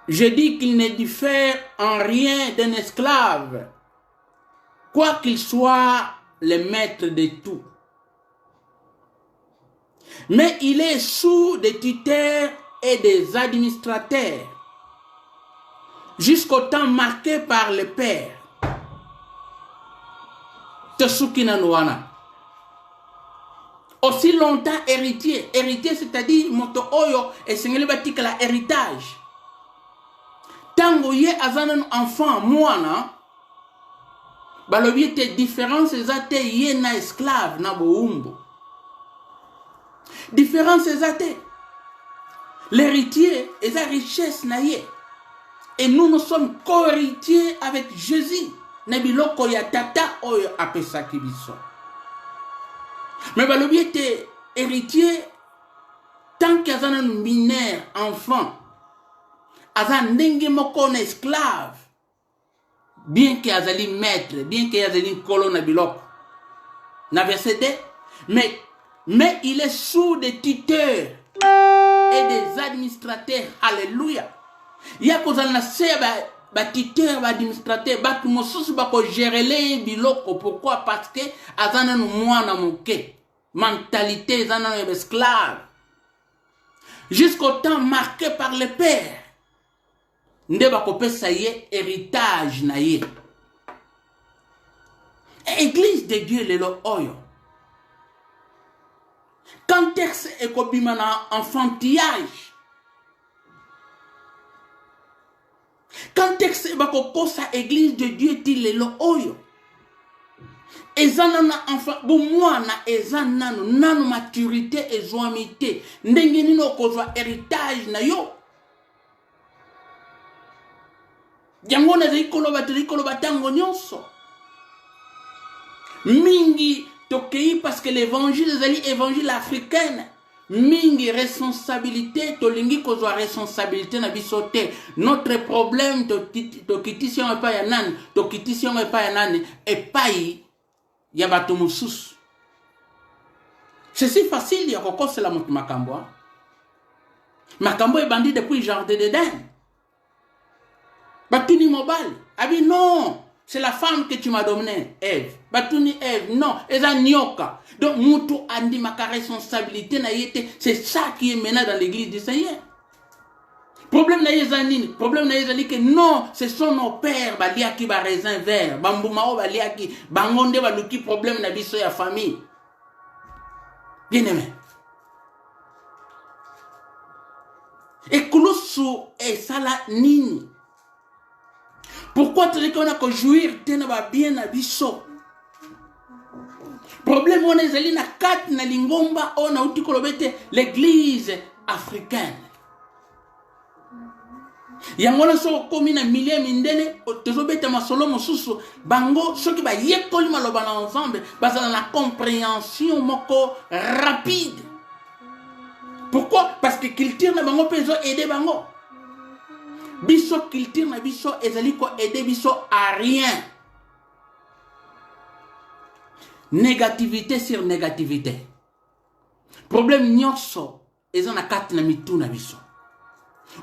je dis qu'il ne diffère en rien d'un esclave, quoiqu'il soit le maître de tout. Mais il est sous des tuteurs et des administrateurs, jusqu'au temps marqué par le Père. Tsukina Noana. Aussi longtemps héritier. Héritier, c'est-à-dire, moto oyo, et sengeli batika la héritage. Tango ye azanan enfant, moana, balobi te différence ezate ye na esclave na boumbo. Différence ezate. L'héritier est la richesse na ye. Et nous sommes co-héritiers avec Jésus. Nebiloko ya tata oyo apesaki biso. Mais balobi était héritier tant qu'il y a un mineur, enfant, azan ndenge moko na esclave, bien qu'il y ait un maître, bien qu'il y ait un colon na biloko. Na verset 2, mais il est sous des tuteurs et des administrateurs. Alléluia. Il y a cause na se ba tuteur, ba administrateur, ba tumosusu ba ko gérer les biloko. Pourquoi? Parce que azana no mwana moke. Mentalité azana no esclave. Jusqu'au temps marqué par le Père. Nde ba ko pesa ye héritage na ye. Église de Dieu lelo oyo. Quand texte est kobimana enfantillage. Quand texte est kokosa église de Dieu dit lelo oyo. Ezana enfant bo mwana ezana nano maturité et joamité. Ndenge nino kozwa héritage na yo. Yango na zikolo batango nyonso. Mingi tokei parce que l'évangile est l'évangile africain. Mingi responsabilité tolingi kozwa responsabilité na bisote. Notre problème tokitission e pa ya nani, tokitission e pa ya nani e pai ya bato mususu. C'est si facile ya kokosa la mutu makambo. Makambo e bandi depuis jardin d'Éden. Batuni mobile. Abi non, c'est la femme que tu m'as donné, Ève. Batuni Ève, non, eza nyoka. Donc mutu andi maka responsabilité na yete, c'est ça qui est maintenant dans l'église du Seigneur. Problème na yezanini, problème na yezali que non, ce sont nos pères baliaki ba raisin vert, bambumao baliaki, bangonde baluki problème na biso ya famille. Bien aimé. Et kulusu et ça la nini. Pourquoi tu dis qu'on a que jouir de bien na biso? Problème on est allé na kat na lingomba on a outi kolobete l'église africaine. Yangola so komi na milliers mindene tozobete masolo mosusu bango soki ba yekoli maloba na ensemble basala na compréhension moko rapide. Pourquoi? Parce que culture na bango pezo aider bango. Biso culture na biso ezali ko aider biso à rien. Négativité sur négativité. Problème nyonso ezana na kati na mitu na biso.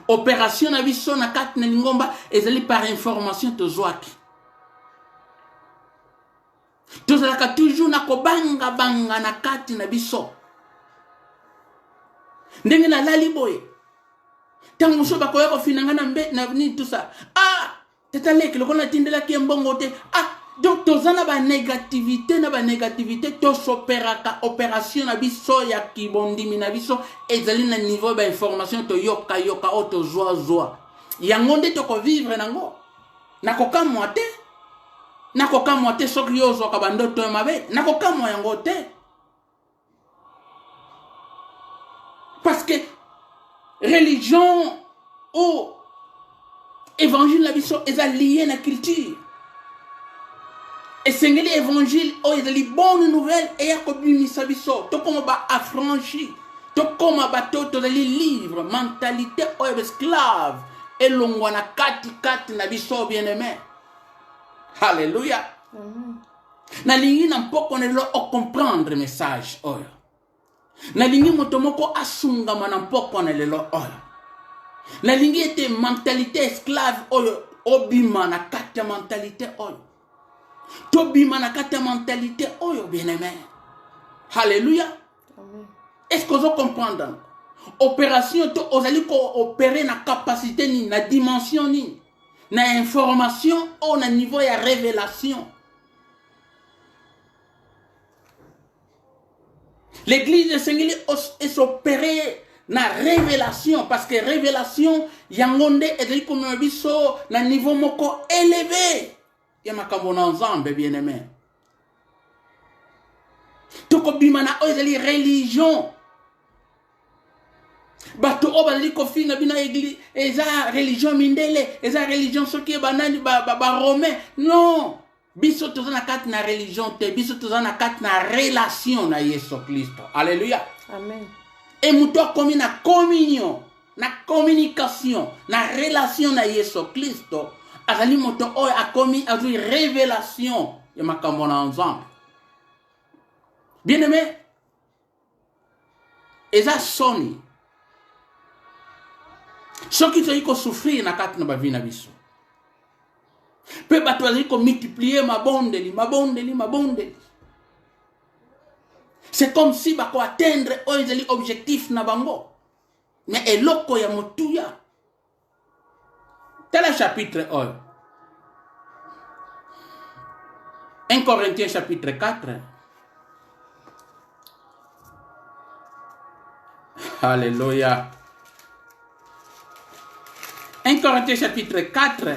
Opération na biso na kati na lingomba ezali par information tozwaki. Tozalaka toujours na kobanga banga na kati na biso. Ndenge na lali boye. Tango muso bakoya ko finanga na mbe na ni tout ça. Ah, tata lek le kona tindela ki mbongo te. Ah, donc tozana ba négativité to s'opéraka opération na biso ya kibondimi na biso ezali na niveau ba information to yoka o to zoa. Yango nde to ko vivre nango. Nakoka moite. Nakoka moite soki yozo ka bandoto mabe. Nakoka mo yango te. Parce que religion ou évangile la biso est lié à la culture. Et c'est l'évangile où il y a les bonnes nouvelles et il y a comme ça biso. Tout comme ba affranchi, tout comme ba tout les livres, mentalité ou esclave et l'ongwana kati na biso bien aimé. Alléluia. Na lingi na mpoko ne lo comprendre message oyo. Na lingi motomoko asunga manampoko na lelo oyo. Na lingi ete mentalité esclave oyo obima na kati ya mentalité oyo. Tobima na kati ya mentalité oyo bien aimé. Alléluia. Est-ce que vous comprenez? Opération to ozali ko opérer na capacité ni na dimension ni na information ou na niveau ya révélation. L'église de Sengeli est opérée na révélation parce que révélation yangonde est comme un biso na niveau moko élevé. Yama kabona ensemble bien aimé. Toko bimana ozali religion. Bato obali ko fina bina église eza religion mindele eza religion soki banani ba romain non. Biso tozana kat na religion te biso tozana kat na relation na Yesu Kristo. Alléluia. Amen. Et muto komi na communion, na communication, na relation na Yesu Kristo. Azali moto oyo akomi azui révélation ya makambo na ensemble. Bien aimé, eza soni. Soki toyi ko souffrir na kat na ba vie na biso. Pe bato azali ko multiplier mabondeli. C'est comme si bako atteindre oyo objectif na bango. Mais eloko ya motuya. Tel chapitre 1. 1 Corinthiens chapitre 4. Alléluia. 1 Corinthiens chapitre 4.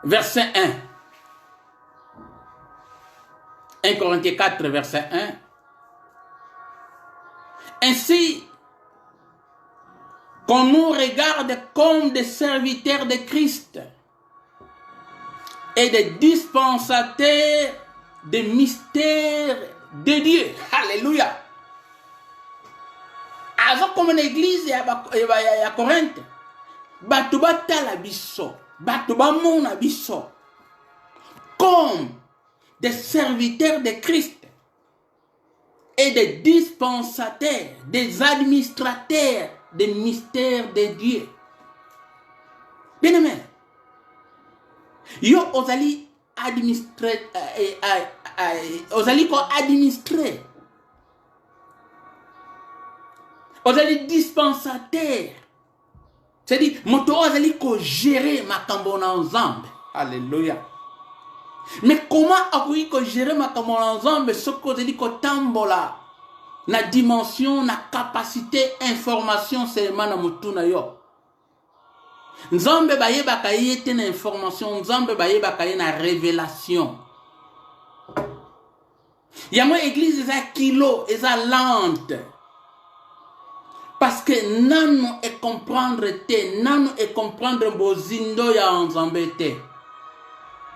Verset 1. 1 Corinthiens 4, verset 1. Ainsi qu'on nous regarde comme des serviteurs de Christ et des dispensateurs des mystères de Dieu. Alléluia. Alors comme une église à Corinthe, batuba talabiso. Batubamona biso comme des serviteurs de Christ et des dispensateurs, des administrateurs des mystères de Dieu. Bien aimé, yo ozali administrer, ozali ko administrer, ozali dispensateur. C'est-à-dire, moto ozali ko gérer makambo na ensemble. Alléluia. Mais comment akoki ko gérer makambo na ensemble soko ozali ko tambola na dimension, na capacité, information seulement na mutu na yo. Nzambe bayebaka yete na information, nzambe bayebaka ye na révélation. Yango église eza kilo, eza lente. Parce que nanu e comprendre te, nanu e comprendre bozindo ya nzambe te.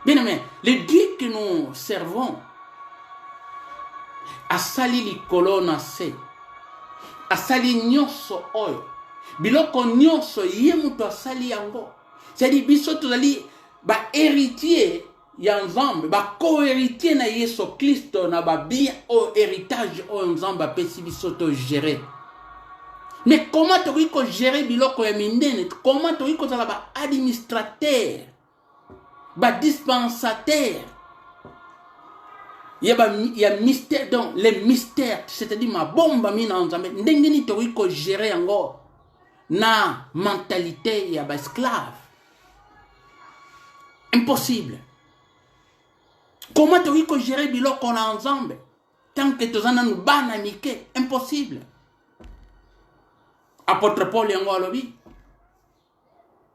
Bien aimé, le Dieu que nous servons, asali likolo na se, asali nyonso oyo, biloko nyonso ye mutu asali yango. C'est-à-dire biso tozali ba héritier ya nzambe, ba co-héritier na Yesu Kristo na ba bien au héritage o nzambe apesi biso to gérer. Mais comment tu peux gérer biloko ya mindene? Comment tu peux zala ba administrateur, ba dispensateur? Il y a mystère, donc les mystères, c'est-à-dire ma bombe mina nzambe. Ndengeni tu peux gérer encore na mentalité ya ba esclave. Impossible. Comment tu peux gérer biloko na nzambe tant que tu zana nu bana mike? Impossible. Apôtre Paul yango alobi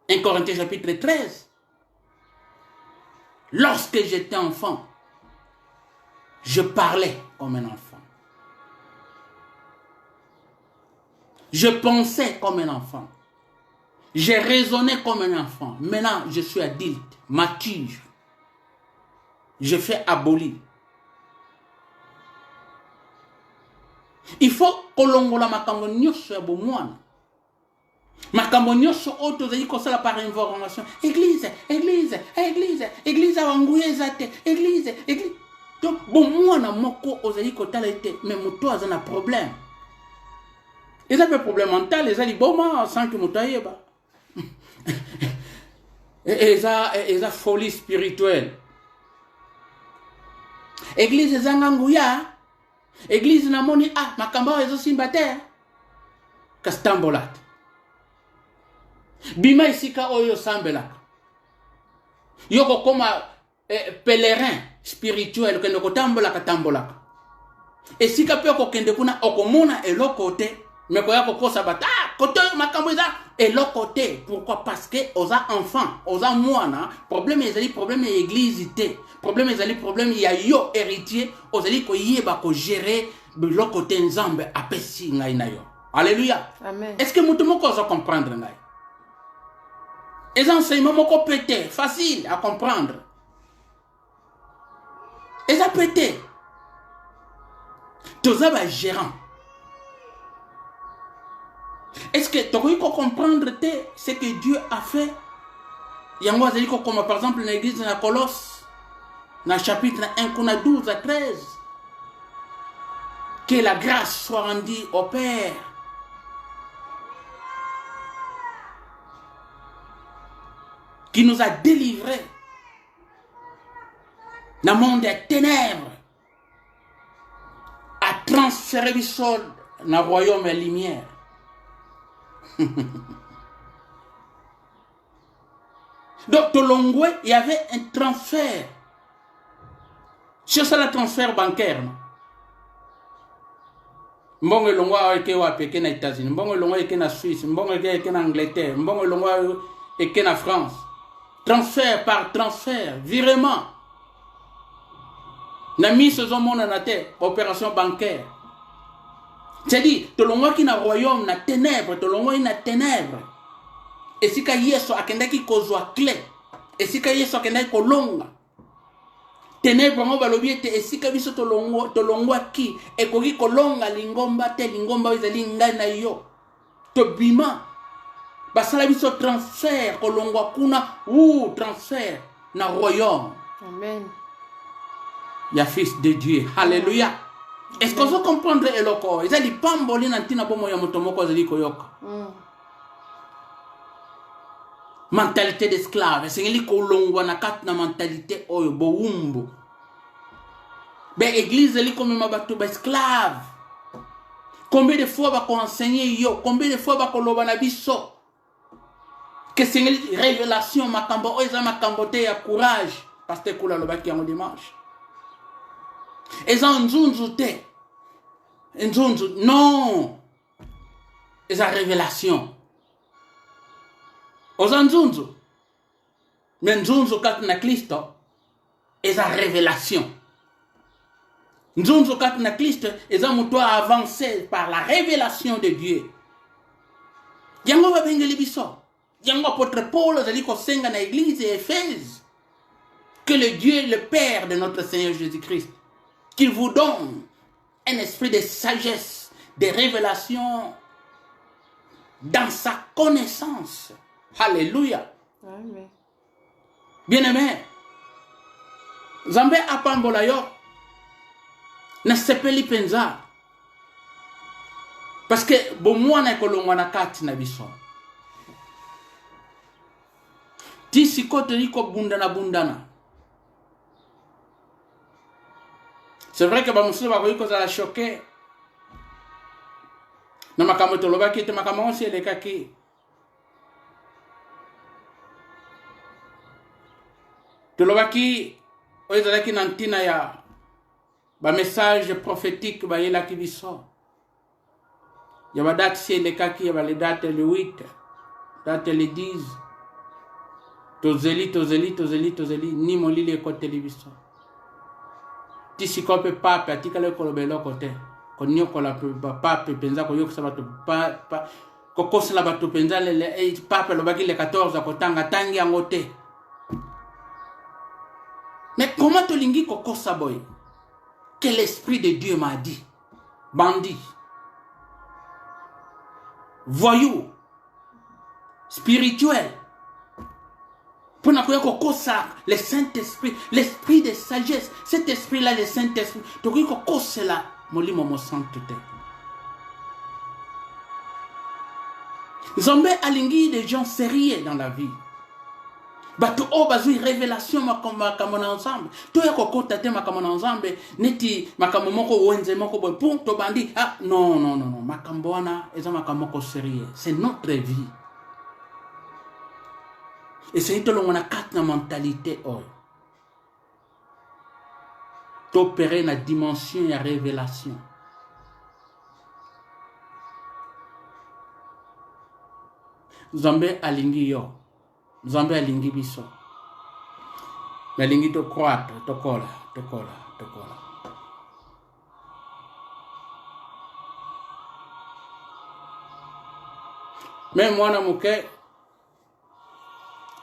1 Corinthiens chapitre 13. Lorsque j'étais enfant, je parlais comme un enfant. Je pensais comme un enfant. Je raisonnais comme un enfant. Maintenant, je suis adulte, mature. Je fais abolir. Il faut kolongola makambo nyonso ya bomwana. Makambo nyonso oto zali kosala par information. Église, église, église, église wanguye zate, église, église. Donc bomwana moko ozali kotala ete mais moto aza na problème. Ils ont un problème mental, ils ont dit bon sans que moto ayeba. Ils ont folie spirituelle. Église zanganguya. Église na moni makamba ezo simbate kastambolat bima isika oyo sambelaka yoko koma pèlerin spirituel kende kotambolaka tambolaka esika pe kokende kuna okomona eloko te meko yako kosa bata koto makambo eza eloko te. Pourquoi? Parce que oza enfant oza mwana problème ezali problème ya église te. Problème ezali problème ya yo héritier ozali ko yeba ko gérer biloko te nzambe apesi ngai na yo. Alléluia. Amen. Est-ce que mutu moko oza comprendre ngai? Les enseignements moko pété facile à comprendre. Et ça pété. Toza ba gérant. Est-ce que tu peux comprendre ce que Dieu a fait? Yango azali ko comme par exemple l'église na Colosse na chapitre 1 kuna 12 à 13. Que la grâce soit rendue au Père. Qui nous a délivrés dans le monde des ténèbres, a transféré le sol dans le royaume et la lumière. Donc, Tolongwe, il y avait un transfert. C'est ça le transfert bancaire. Mbongo longwa eke wa peke na États-Unis, mbongo longwa eke na Suisse, mbongo eke na Angleterre, mbongo longwa eke na France. Transfert par transfert, virement. Na mise au monde na terre, opération bancaire. C'est-à-dire, tolongwa ki na royaume na ténèbres, tolongwa na ténèbres. Et si ka yeso akendaki kozwa clé, et si ka yeso akendaki kolonga. Ténèbres ngo balobi ete esika biso tolongwa ki ekoki kolonga lingomba te lingomba ezali ngai na yo. Tobima. Basala biso transfert kolongwa kuna ou transfert na royaume. Amen. Ya fils de Dieu. Alléluia. Est-ce que vous comprenez eloko? Ezali pamboli na ntina bomo ya moto moko ezali koyoka. Mentalité d'esclave. C'est une kolongwa na kat na mentalité oyo boumbo. Ben église li comme mabatu ba esclave. Combien de fois va qu'on enseigner yo? Combien de fois va qu'on loba na biso? Que c'est une révélation makambo oyo makambo te ya courage. Pasteur Kula loba ki en dimanche. Eza nzunzu te. non. C'est la révélation. Oza nzunzu. Mais nzunzu kat na Kristo. C'est la révélation. Nzunzu kat na Kristo. C'est un mouton avancé par la révélation de Dieu. Yango va bengeli biso. Yango apôtre Paul zali ko senga na église Éphèse. Que le Dieu, le Père de notre Seigneur Jésus-Christ, qu'il vous donne un esprit de sagesse, de révélation dans sa connaissance. Alléluia. Amen. Bien-aimé, Zambé apambola yo na sepeli penza. Parce que bomwana kolongwa na kati na biso. Ti sikote liko bundana. C'est vrai que bamusu ba koyiko za choqué. Na makambo to lobaki te makambo onsi elekaki. To lobaki oyezalaki na ntina ya ba message prophétique ba yelaki biso. Ya ba date si elekaki ya ba le date le 8, date le 10. Tozeli ni molili ekoteli biso. Tisikope pape atikale kolobelo kote konyokola pape penza koyokisa bato kokosela bato penza le pape lobaki le 14 kotanga tangi yango te. Mais comment tolingi kokosa boy? Que l'esprit de Dieu m'a dit. Bandit, voyou, spirituel. Pour le Saint-Esprit, l'esprit de sagesse, cet esprit-là, le Saint-Esprit, tu vois c'est là, molimo mo sainteté. Zombe alingi des gens sérieux dans la vie. Bato o bazui révélation makamona ensemble. To yako kota te makamona ensemble, neti makamomoko wenze moko boy pour to bandi. Ah non, makambona eza makamoko sérieux. C'est notre vie. Et c'est tout le monde a quatre mentalité d'opérer dans la dimension et la révélation. Zambé alingi yo, Zambé alingi biso. Mais alingi to croître, to kola. Même moi na muke.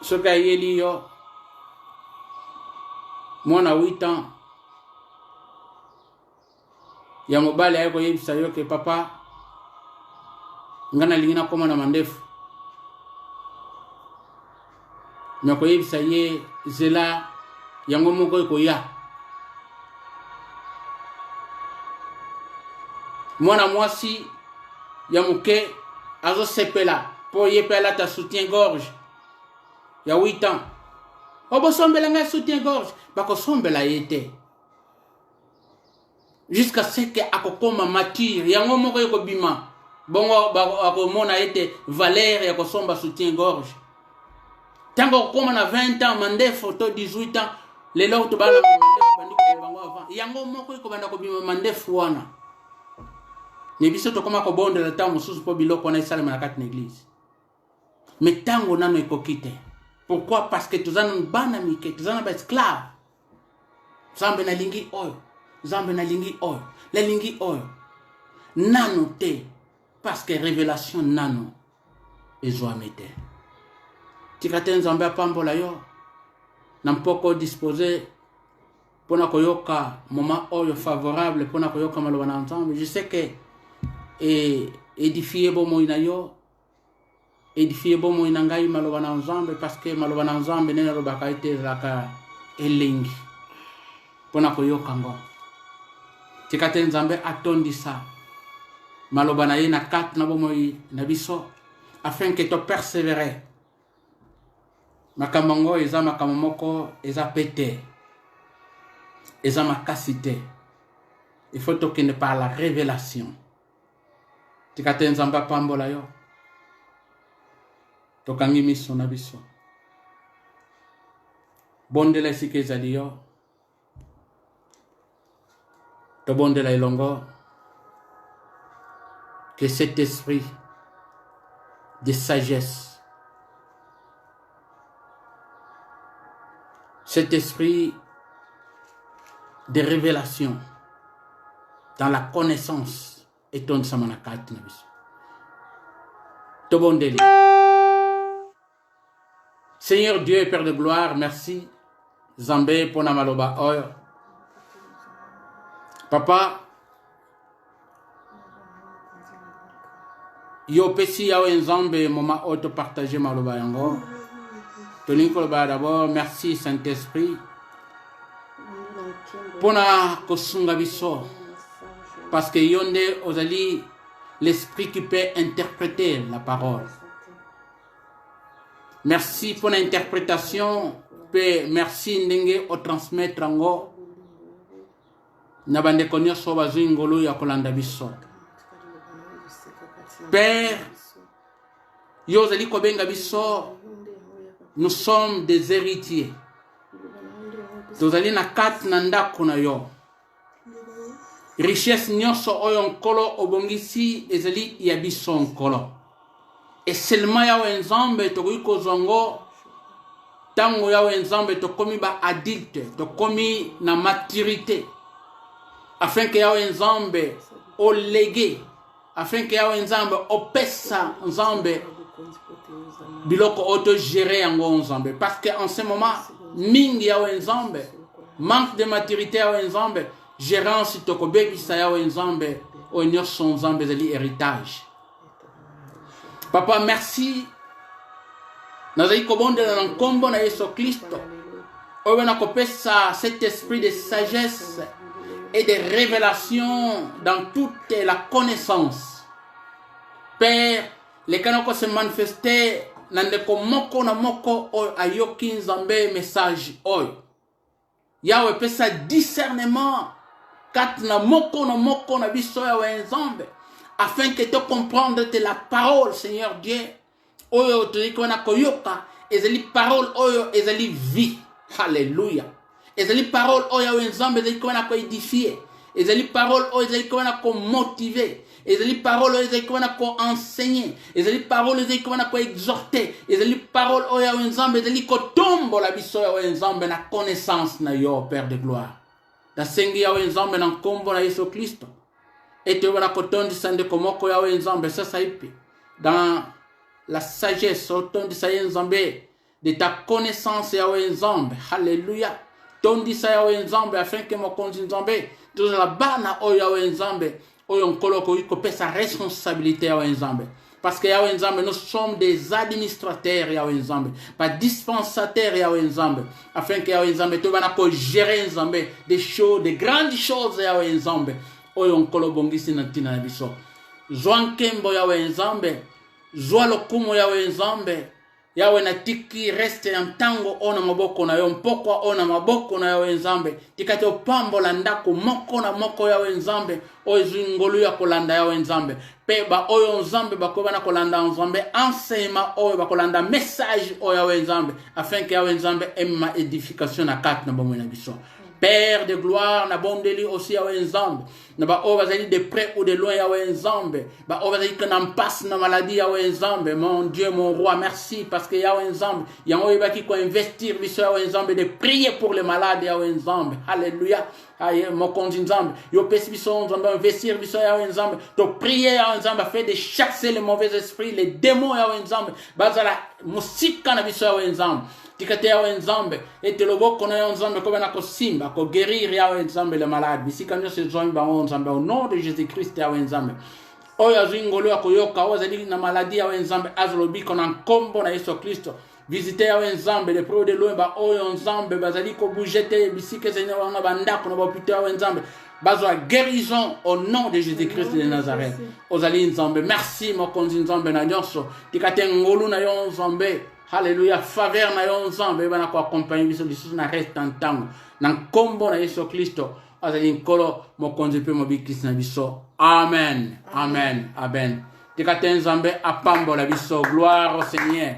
Ce gars yeli yo, moi na 8 ans, ya mobali ayako yebisa yo ke papa, ngana lingina koma na mandefu. Nyako yebisa ye zela, yango moko yako ya. Mwana mwasi, ya muke, azo sepela, po yepela ta soutien-gorge. Il y a 8 ans. Obo sombela nga soutien-gorge. Bako sombela yete. Jusqu'à ce que akokoma mature. Yango moko yoko bima. Bongo bako mona yete valeur yako somba soutien-gorge. Tango koma na 20 ans, mande photo 18 ans. Les lots to bana bandi ko bango avant. Yango moko yoko banda ko bima mande fuana. Ne biso to koma ko bonde la tango susu po biloko na isala na kati na église. Mais tango nano ekokite. Pourquoi? Parce que tu as un banamike, tu as un esclave. Zambe na lingi oyo. La lingi oyo. Nano te. Parce que révélation nano. Ezoamete. Tikaten zambe apambola yo. Nampoko disposé. Pona koyoka moment oyo favorable. Pona koyoka maloba na ensemble. Je sais que édifier bomo inayo. Édifier bon mo inangai maloba na ensemble parce que maloba na ensemble nena robaka ite raka elingi pona koyoka ngo tikate nzambe atondisa maloba na ye na kat na bomo na biso afin que to persévérer makamongo eza makamomoko eza pété eza makasité il faut tokende par la révélation tikate nzambe pambola yo tokangi miso na biso bondela esika ezali yo tobondela elongo que cet esprit de sagesse, cet esprit de révélation dans la connaissance et ton samanakat nabis. Tobondeli. Seigneur Dieu et Père de gloire, merci. Zambé pour namaloba oyo. Papa, yo pesi yawe nzambe moma auto partager maloba yango. Tolinko loba d'abord, merci Saint-Esprit. Pona kosunga biso. Parce que yonde ozali l'esprit qui peut interpréter la parole. Merci pour l'interprétation. Merci ndenge o transmettre ngo. Nabande konyo so bazui ngolu ya kolanda biso. Père, yo ozali kobenga biso. Nous sommes des héritiers. Tozali na kat na ndako na yo. Richesse nyonso oyo nkolo obongisi ezali ya biso nkolo. Et seulement yawe nzambe tokoki kozongo tango yawe nzambe tokomi ba adulte, tokomi na maturité. Afin que yawe nzambe o légué, afin que yawe nzambe opesa nzambe biloko auto gérer yango nzambe. Parce que en ce moment mingi yawe nzambe manque de maturité yawe nzambe. Gérance tokobebisa yawe nzambe onyo son nzambe zali héritage. Papa, merci. Nazali kobondela na nkombo na Yesu Kristo. Oyo na kopesa cet esprit de sagesse et de révélation dans toute la connaissance. Père, les kanoko se manifester nandeko moko na moko oyo ayoki nzambe message oyo. Yawe pesa discernement kat na moko na biso yawe nzambe. Afin que tu comprennes de la parole, Seigneur Dieu. Oyo tolikona koyoka, ezali parole oyo ezali vie. Alléluia. Ezali parole oyo nzambe ezali kona ko édifier. Ezali parole oyo ezali kona ko motiver. Ezali parole oyo ezali kona ko enseigner. Ezali parole ezali kona ko exhorter. Ezali parole oyo nzambe ezali ko tombola biso ya nzambe na connaissance na yo Père de gloire. Da sengi ya nzambe na nkombo na Yesu Kristo. Et tu vas kotondi sande komoko ya nzambe sasa ipi dans la sagesse otondi sa nzambe de ta connaissance ya nzambe. Alléluia. Tondi sa ya nzambe afin que mokonzi nzambe tous la bana o ya nzambe oyo nkolo ko pesa responsabilité ya nzambe. Parce que ya nzambe nous sommes des administrateurs ya nzambe, pas dispensateurs ya nzambe, afin que ya nzambe tu vas ko gérer nzambe des choses, des grandes choses ya nzambe. Oyo nkolo bongisi na tina na biso. Zwa nkembo yawe nzambe, zwa lokumu yawe nzambe, yawe na tiki reste na ntango ona maboko na yo, mpokwa ona maboko na yawe nzambe, tikate opambo la ndako moko na moko yawe nzambe, oyo zingolu ya kolanda yawe nzambe, peba oyo nzambe bakoba na kolanda nzambe, enseignement oyo bakolanda message oyo yawe nzambe, afin que yawe nzambe emma édification na kat na bomo na biso. Père de gloire, na bondeli aussi yawe nzambe. Na ba o bazali de près ou de loin yawe nzambe. Ba o bazali que n'en passe na maladie yawe nzambe. Mon Dieu, mon roi, merci parce que yawe nzambe. Yango yebaki ko investir biso yawe nzambe de prier pour les malades yawe nzambe. Alléluia. Aye mokonzi nzambe. Yo pesi biso nzambe investir biso yawe nzambe. To prier yawe nzambe afin de chasser les mauvais esprits, les démons yawe nzambe. Bazala musika na biso yawe nzambe. Tikate yawe nzambe ete loboko na nzambe ko bana ko simba ko guérir yawe nzambe les malades bisika nyo se zomba nzambe au nom de Jésus-Christ yawe nzambe oya zingolo ya koyoka ozali na maladie yawe nzambe azolobi kona nkombo na Yesu Kristo visiter yawe nzambe les pro de loin ba oyo nzambe bazali ko bougete bisika zenya wana bandako na bopita yawe nzambe bazwa guérison au nom de Jésus-Christ de Nazareth ozali nzambe merci mokonzi nzambe na nyonso tikate ngolu na yo nzambe. Alléluia, faveur na yo nzambe bana ko accompagner biso lisusu na reste ntango na nkombo na Yesu Kristo azali nkolo mokonzi pe mobikisi na biso amen amen amen tikate nzambe apambola biso gloire au Seigneur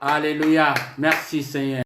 alléluia merci Seigneur.